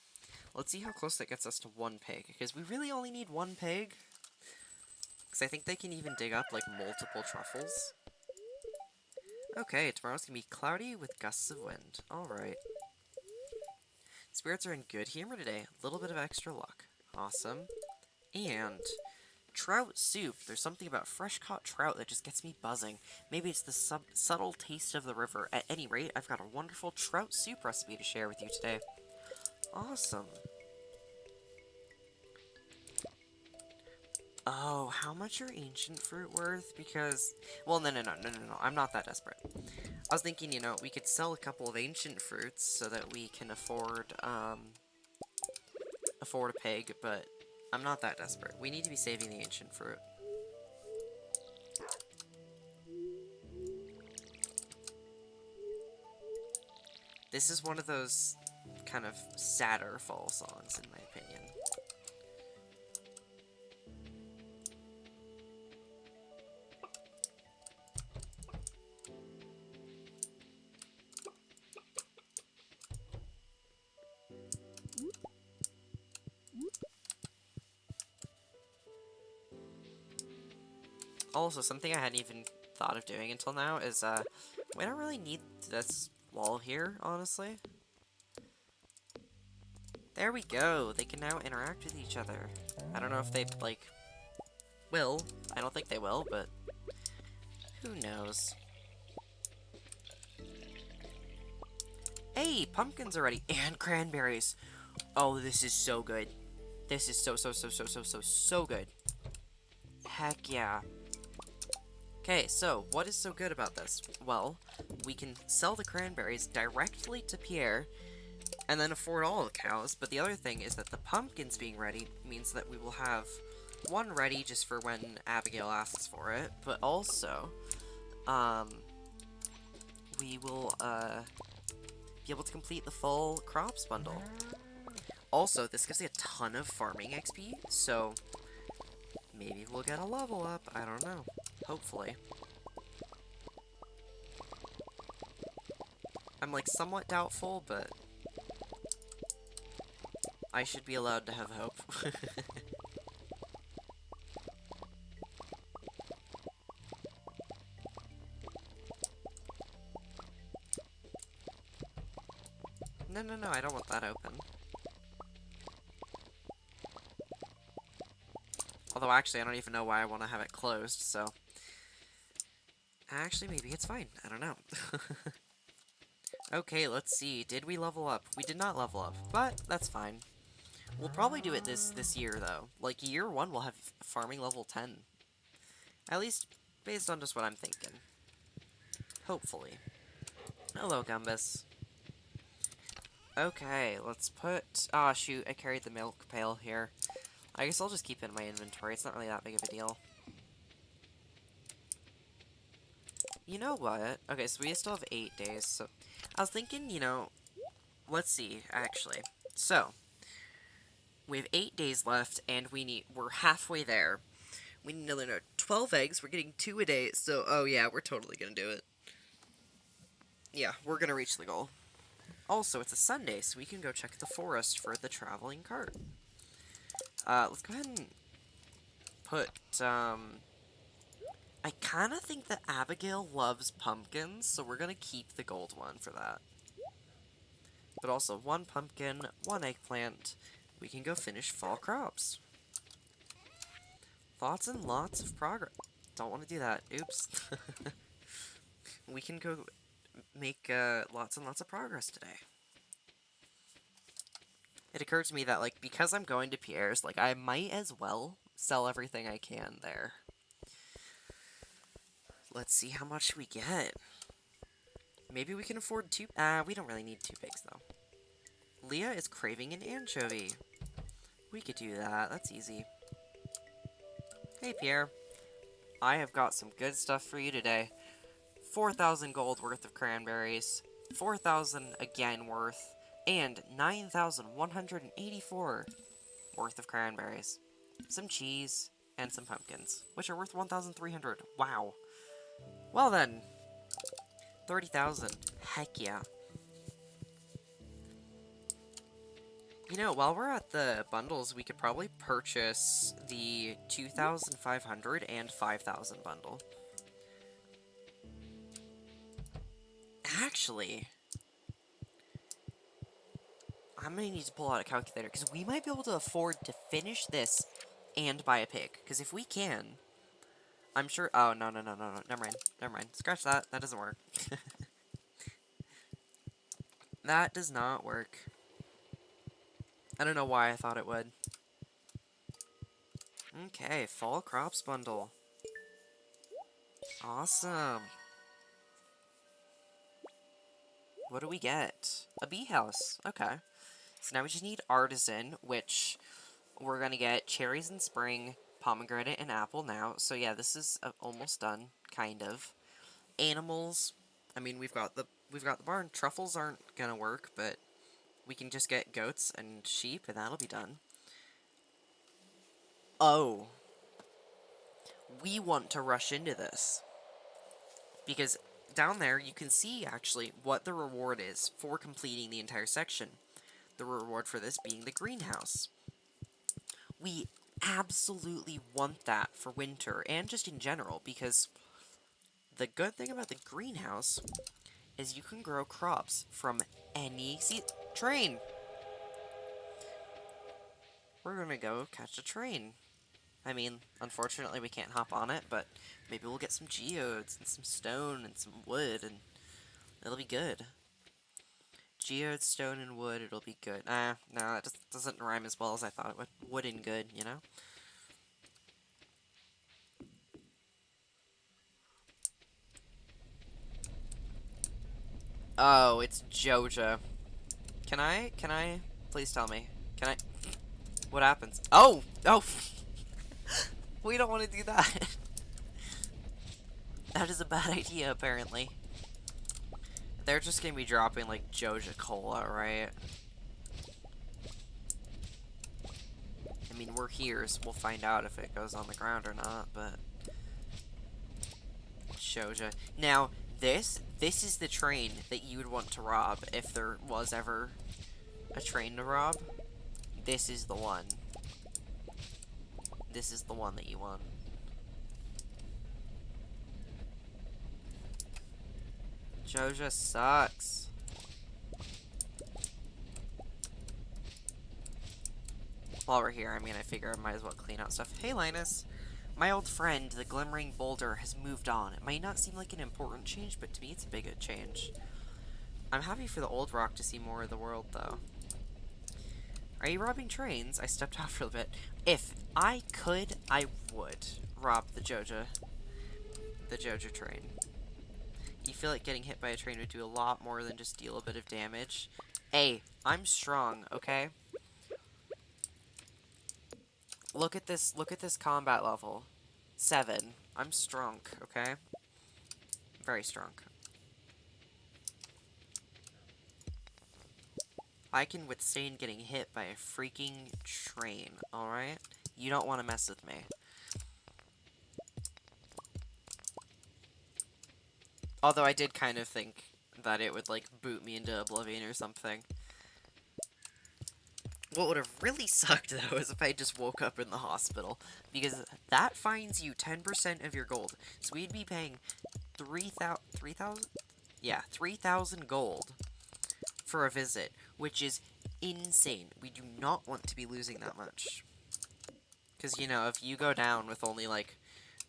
S1: Let's see how close that gets us to 1 pig, because we really only need 1 pig. Because I think they can even dig up, like, multiple truffles. Okay, tomorrow's gonna be cloudy with gusts of wind. Alright. Spirits are in good humor today. A little bit of extra luck. Awesome. And... Trout Soup. There's something about fresh-caught trout that just gets me buzzing. Maybe it's the subtle taste of the river. At any rate, I've got a wonderful trout soup recipe to share with you today. Awesome. Oh, how much are ancient fruit worth? Because... Well, no. I'm not that desperate. I was thinking, you know, we could sell a couple of ancient fruits so that we can afford a pig, but I'm not that desperate. We need to be saving the ancient fruit. This is one of those kind of sadder fall songs, in my opinion. Also, something I hadn't even thought of doing until now is, we don't really need this wall here, honestly. There we go! They can now interact with each other. I don't know if they, like, will. I don't think they will, but who knows. Hey, pumpkins already! And cranberries! Oh, this is so good. This is so good. Heck yeah. Okay, so what is so good about this? Well, we can sell the cranberries directly to Pierre and then afford all the cows, but the other thing is that the pumpkins being ready means that we will have one ready just for when Abigail asks for it, but also, we will, be able to complete the full crops bundle. Also, this gives me a ton of farming XP, so maybe we'll get a level up, I don't know. Hopefully. I'm, like, somewhat doubtful, but I should be allowed to have hope. No, I don't want that open. Although, actually, I don't even know why I want to have it closed, so... Actually, maybe it's fine. I don't know. Okay, let's see. Did we level up? We did not level up, but that's fine. We'll probably do it this year, though. Like, year 1, we'll have farming level 10. At least, based on just what I'm thinking. Hopefully. Hello, Gumbus. Okay, let's put... Ah, shoot, I carried the milk pail here. I guess I'll just keep it in my inventory. It's not really that big of a deal. You know what? Okay, so we still have 8 days, so... I was thinking, you know... Let's see, actually. So, we have 8 days left, and we're halfway there. We need another 12 eggs. We're getting 2 a day, so... Oh, yeah, we're totally gonna do it. Yeah, we're gonna reach the goal. Also, it's a Sunday, so we can go check the forest for the traveling cart. Let's go ahead and put, I kind of think that Abigail loves pumpkins, so we're gonna keep the gold one for that. But also, 1 pumpkin, 1 eggplant. We can go finish fall crops. Lots and lots of progress. Don't want to do that. Oops. We can go make, lots and lots of progress today. It occurred to me that, like, because I'm going to Pierre's, like, I might as well sell everything I can there. Let's see how much we get. Maybe we can afford 2... we don't really need 2 pigs, though. Leah is craving an anchovy. We could do that. That's easy. Hey, Pierre. I have got some good stuff for you today. 4,000 gold worth of cranberries. 4,000 again worth. And 9,184 worth of cranberries. Some cheese, and some pumpkins, which are worth 1,300. Wow. Well then. 30,000. Heck yeah. You know, while we're at the bundles, we could probably purchase the 2,500 and 5,000 bundle. Actually, I'm gonna need to pull out a calculator, because we might be able to afford to finish this and buy a pig. Because if we can, I'm sure... Oh, no. Never mind. Scratch that. That doesn't work. That does not work. I don't know why I thought it would. Okay, fall crops bundle. Awesome. What do we get? A bee house. Okay. So now we just need artisan, which we're gonna get cherries in spring, pomegranate and apple now. So yeah, this is almost done, kind of. Animals. I mean, we've got the barn. Truffles aren't gonna work, but we can just get goats and sheep, and that'll be done. Oh. We want to rush into this. Because down there, you can see, actually, what the reward is for completing the entire section. The reward for this being the greenhouse. We absolutely want that for winter, and just in general, because the good thing about the greenhouse is you can grow crops from any train. We're gonna go catch a train. I mean, unfortunately we can't hop on it, but maybe we'll get some geodes and some stone and some wood, and it'll be good. Geodes, stone, and wood, it'll be good. No, it just doesn't rhyme as well as I thought it would. Wood and good, you know? Oh, it's Joja. Can I? Please tell me. Can I? What happens? Oh! Oh! We don't want to do that. That is a bad idea, apparently. They're just gonna be dropping, like, Joja Cola, right? I mean, we're here, so we'll find out if it goes on the ground or not, but... Joja. Now, this is the train that you would want to rob if there was ever a train to rob. This is the one. This is the one that you want. Joja sucks. While we're here, I mean, I figure I might as well clean out stuff. Hey, Linus. My old friend, the Glimmering Boulder, has moved on. It might not seem like an important change, but to me it's a big change. I'm happy for the old rock to see more of the world, though. Are you robbing trains? I stepped out for a bit. If I could, I would rob the Joja train. You feel like getting hit by a train would do a lot more than just deal a bit of damage. Hey, I'm strong, okay? Look at this combat level. 7. I'm strong, okay? Very strong. I can withstand getting hit by a freaking train, alright? You don't want to mess with me. Although I did kind of think that it would, like, boot me into oblivion or something. What would have really sucked, though, is if I just woke up in the hospital. Because that fines you 10% of your gold. So we'd be paying 3,000? Yeah, 3,000 gold for a visit, which is insane. We do not want to be losing that much. Because, you know, if you go down with only, like,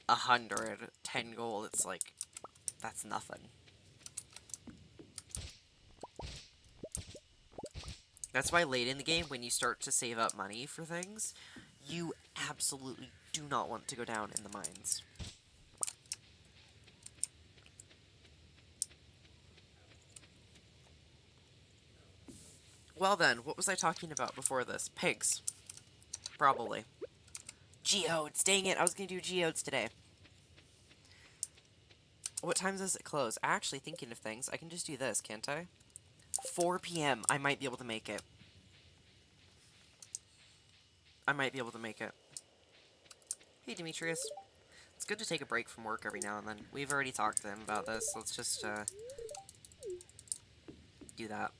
S1: 110 gold, it's like, that's nothing. That's why late in the game, when you start to save up money for things, you absolutely do not want to go down in the mines. Well then, what was I talking about before this? Pigs. Probably. Geodes! Dang it, I was gonna do Geodes today. What time does it close? Actually, thinking of things, I can just do this, can't I? 4 p.m. I might be able to make it. I might be able to make it. Hey, Demetrius. It's good to take a break from work every now and then. We've already talked to him about this. Let's just, do that.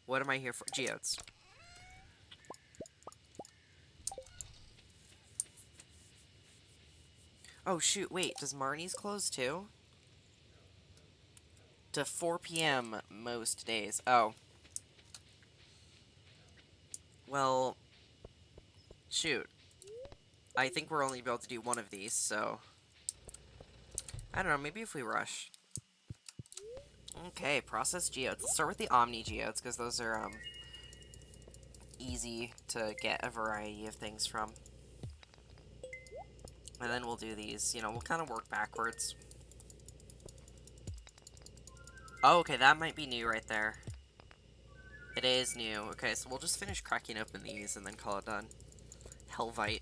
S1: What am I here for? Geodes. Oh, shoot, wait. Does Marnie's close, too? To 4 p.m. most days. Oh. Well, shoot. I think we're only able to do one of these, so... I don't know, maybe if we rush. Okay, process geodes. Let's start with the Omni geodes, because those are, easy to get a variety of things from. And then we'll do these. You know, we'll kind of work backwards. Oh, okay, that might be new right there. It is new. Okay, so we'll just finish cracking open these and then call it done. Helvite.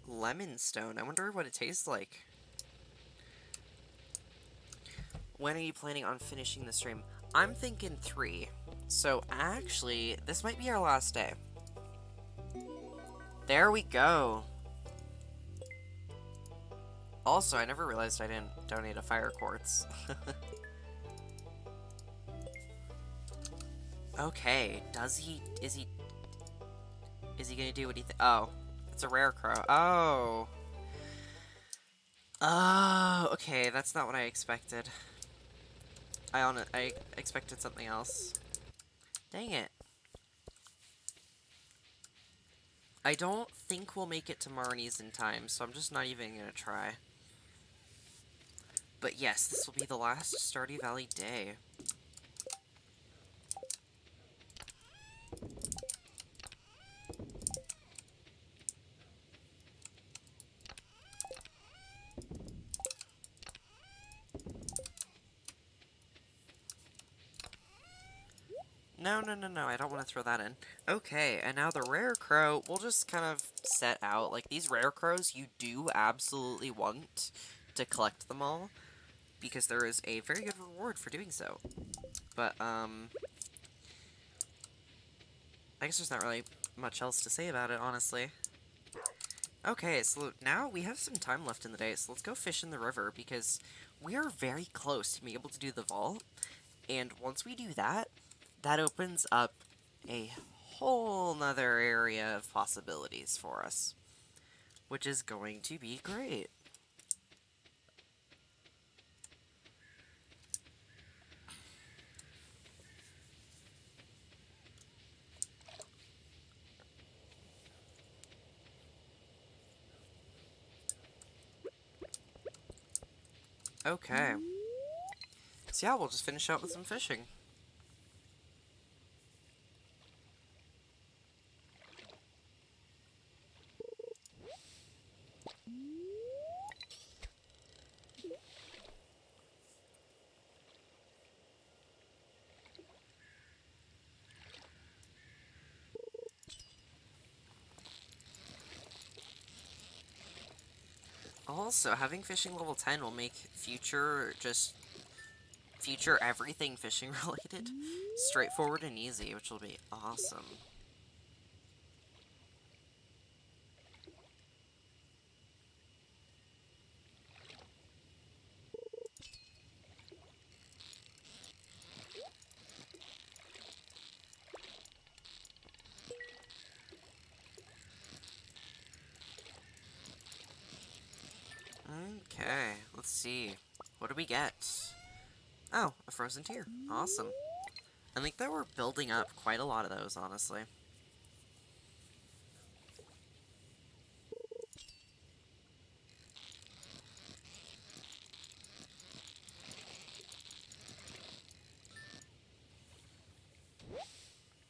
S1: Lemon stone. I wonder what it tastes like. When are you planning on finishing the stream? I'm thinking 3. So, actually, this might be our last day. There we go. Also, I never realized I didn't donate a fire quartz. Okay, is he gonna do what he oh, it's a rare crow. Oh. Oh, okay, that's not what I expected. I expected something else. Dang it. I don't think we'll make it to Marnie's in time, so I'm just not even gonna try. But yes, this will be the last Stardew Valley day. No, no, no, no, I don't want to throw that in. Okay, and now the rare crow, we'll just kind of set out, like, these rare crows, you do absolutely want to collect them all, because there is a very good reward for doing so. But, I guess there's not really much else to say about it, honestly. Okay, so now we have some time left in the day, so let's go fish in the river, because we are very close to being able to do the vault, and once we do that, that opens up a whole nother area of possibilities for us, which is going to be great. Okay. So yeah, we'll just finish out with some fishing. Also, having fishing level 10 will make future everything fishing related straightforward and easy, which will be awesome. Okay, let's see. What do we get? Oh, a frozen tear. Awesome. I think that we're building up quite a lot of those, honestly.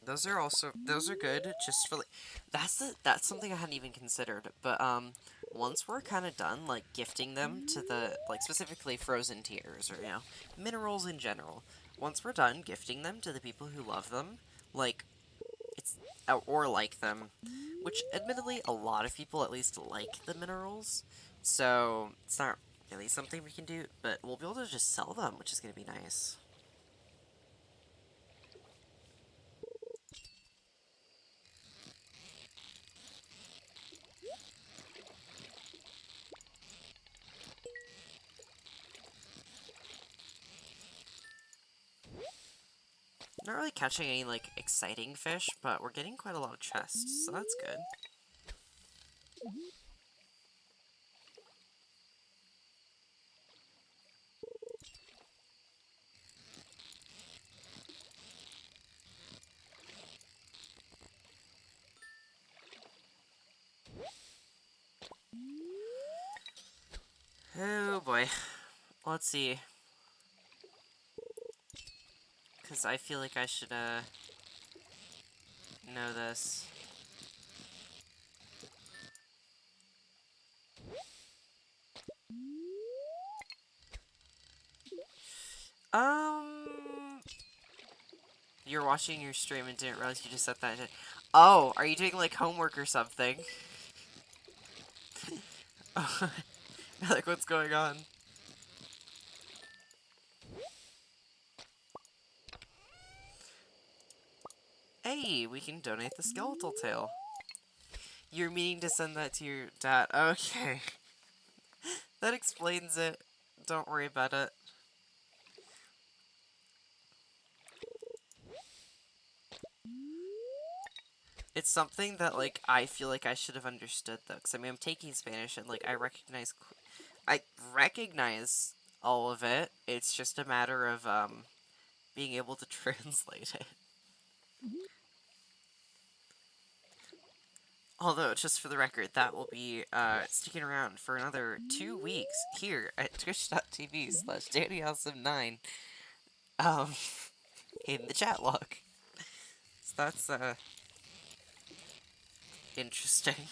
S1: Those are good, just for, like, that's something I hadn't even considered, but, once we're kind of done, like, gifting them to the, like, specifically frozen tears, or, minerals in general, once we're done gifting them to the people who love them, like, it's, or like them, which, admittedly, a lot of people at least like the minerals, so it's not really something we can do, but we'll be able to just sell them, which is gonna be nice. Not really catching any, like, exciting fish, but we're getting quite a lot of chests, so that's good. Oh boy. Let's see. Because I feel like I should, know this. Um... You're watching your stream and didn't realize you just said that. Oh, are you doing, like, homework or something? Like, what's going on? Hey, we can donate the skeletal tail. You're meaning to send that to your dad. Okay. That explains it. Don't worry about it. It's something that, like, I feel like I should have understood, though. Because, I mean, I'm taking Spanish, and, like, I recognize all of it. It's just a matter of, being able to translate it. Although, just for the record, that will be sticking around for another 2 weeks here at twitch.tv/DannyAwesome9 um, in the chat log. So that's interesting.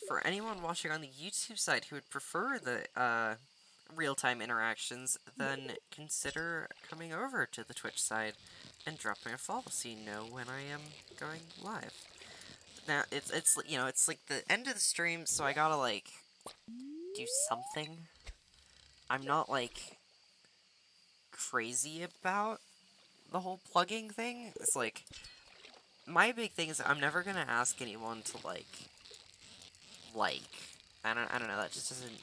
S1: For anyone watching on the YouTube side who would prefer the real-time interactions, then consider coming over to the Twitch side and dropping a follow so you know when I am going live. Now, it's you know, it's like the end of the stream, so I gotta, like, do something. I'm not, like, crazy about the whole plugging thing. It's like, my big thing is I'm never gonna ask anyone to, like, I don't know, that just isn't,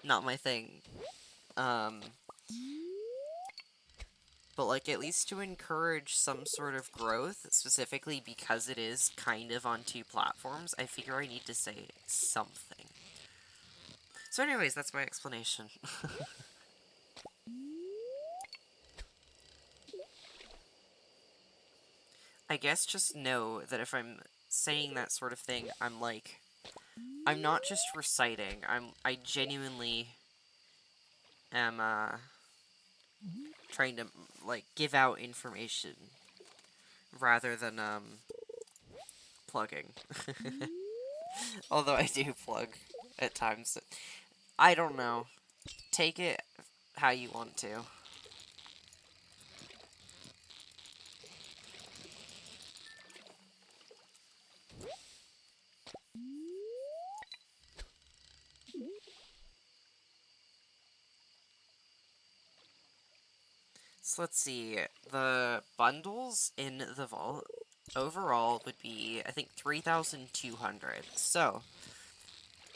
S1: not my thing. But, like, at least to encourage some sort of growth, specifically because it is kind of on 2 platforms, I figure I need to say something. So anyways, that's my explanation. I guess just know that if I'm saying that sort of thing, I'm not just reciting, I genuinely am, trying to, like, give out information rather than, plugging. Although I do plug at times. I don't know. Take it how you want to. So let's see. The bundles in the vault overall would be, I think, 3,200. So,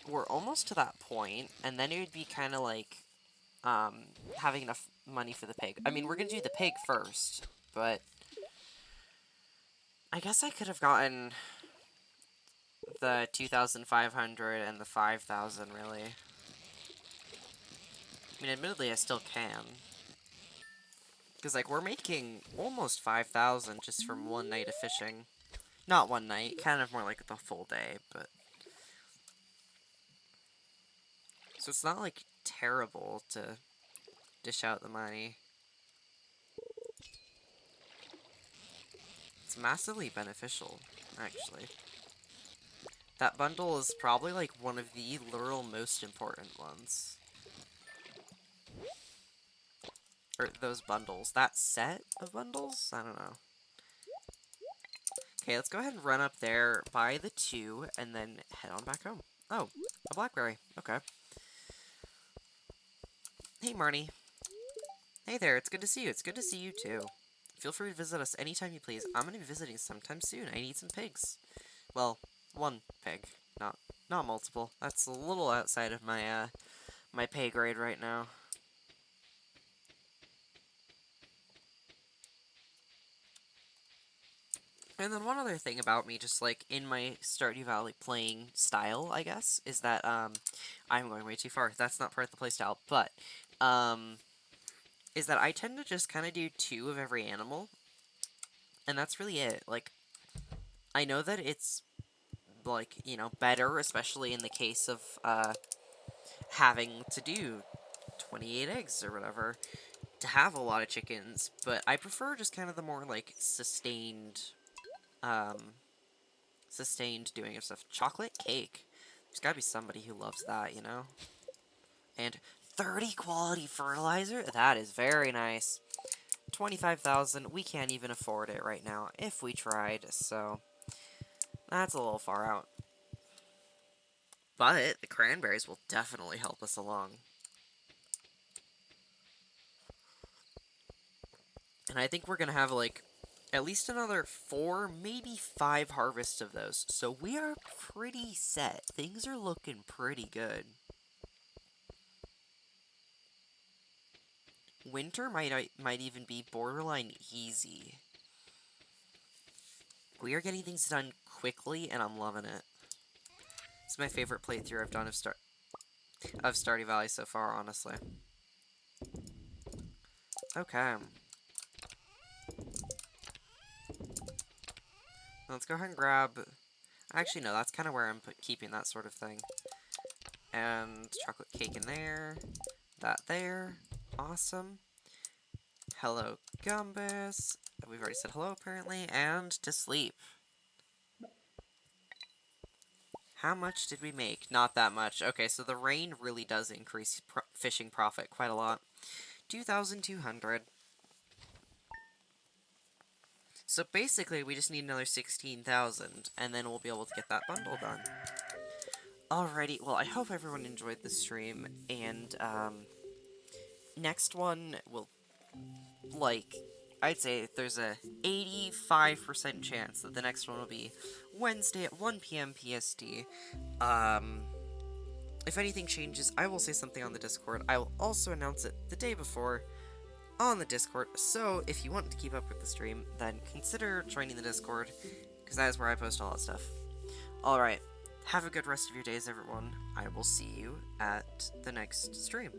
S1: we're almost to that point, and then it would be kind of like, having enough money for the pig. I mean, we're gonna do the pig first, but I guess I could have gotten the 2,500 and the 5,000, really. I mean, admittedly, I still can. Because, like, we're making almost 5,000 just from one night of fishing. Not one night, kind of more like the full day, but... So it's not, like, terrible to dish out the money. It's massively beneficial, actually. That bundle is probably, like, one of the literal most important ones. Or those bundles. That set of bundles? I don't know. Okay, let's go ahead and run up there, buy the 2, and then head on back home. Oh, a blackberry. Okay. Hey, Marnie. Hey there, it's good to see you. It's good to see you, too. Feel free to visit us anytime you please. I'm gonna be visiting sometime soon. I need some pigs. Well, 1 pig. Not multiple. That's a little outside of my, my pay grade right now. And then one other thing about me, just, like, in my Stardew Valley playing style, I guess, is that, I'm going way too far. That's not part of the playstyle, but, is that I tend to just kind of do 2 of every animal, and that's really it. Like, I know that it's, like, you know, better, especially in the case of, having to do 28 eggs or whatever, to have a lot of chickens, but I prefer just kind of the more, like, sustained doing of stuff. Chocolate cake. There's gotta be somebody who loves that, you know? And 30 quality fertilizer? That is very nice. 25,000, we can't even afford it right now, if we tried, so that's a little far out. But the cranberries will definitely help us along. And I think we're gonna have, like, at least another 4, maybe 5 harvests of those. So we are pretty set. Things are looking pretty good. Winter might even be borderline easy. We are getting things done quickly, and I'm loving it. It's my favorite playthrough I've done of Stardew Valley so far, honestly. Okay. Let's go ahead and grab... Actually, no, that's kind of where I'm keeping that sort of thing. And chocolate cake in there. That there. Awesome. Hello, Gumbus. We've already said hello, apparently. And to sleep. How much did we make? Not that much. Okay, so the rain really does increase fishing profit quite a lot. 2,200. So basically, we just need another 16,000, and then we'll be able to get that bundle done. Alrighty, well, I hope everyone enjoyed the stream, and, next one will, like, I'd say there's a 85% chance that the next one will be Wednesday at 1 p.m. PST. If anything changes, I will say something on the Discord. I will also announce it the day before on the Discord, so if you want to keep up with the stream, then consider joining the Discord, because that is where I post all that stuff. Alright, have a good rest of your days, everyone. I will see you at the next stream.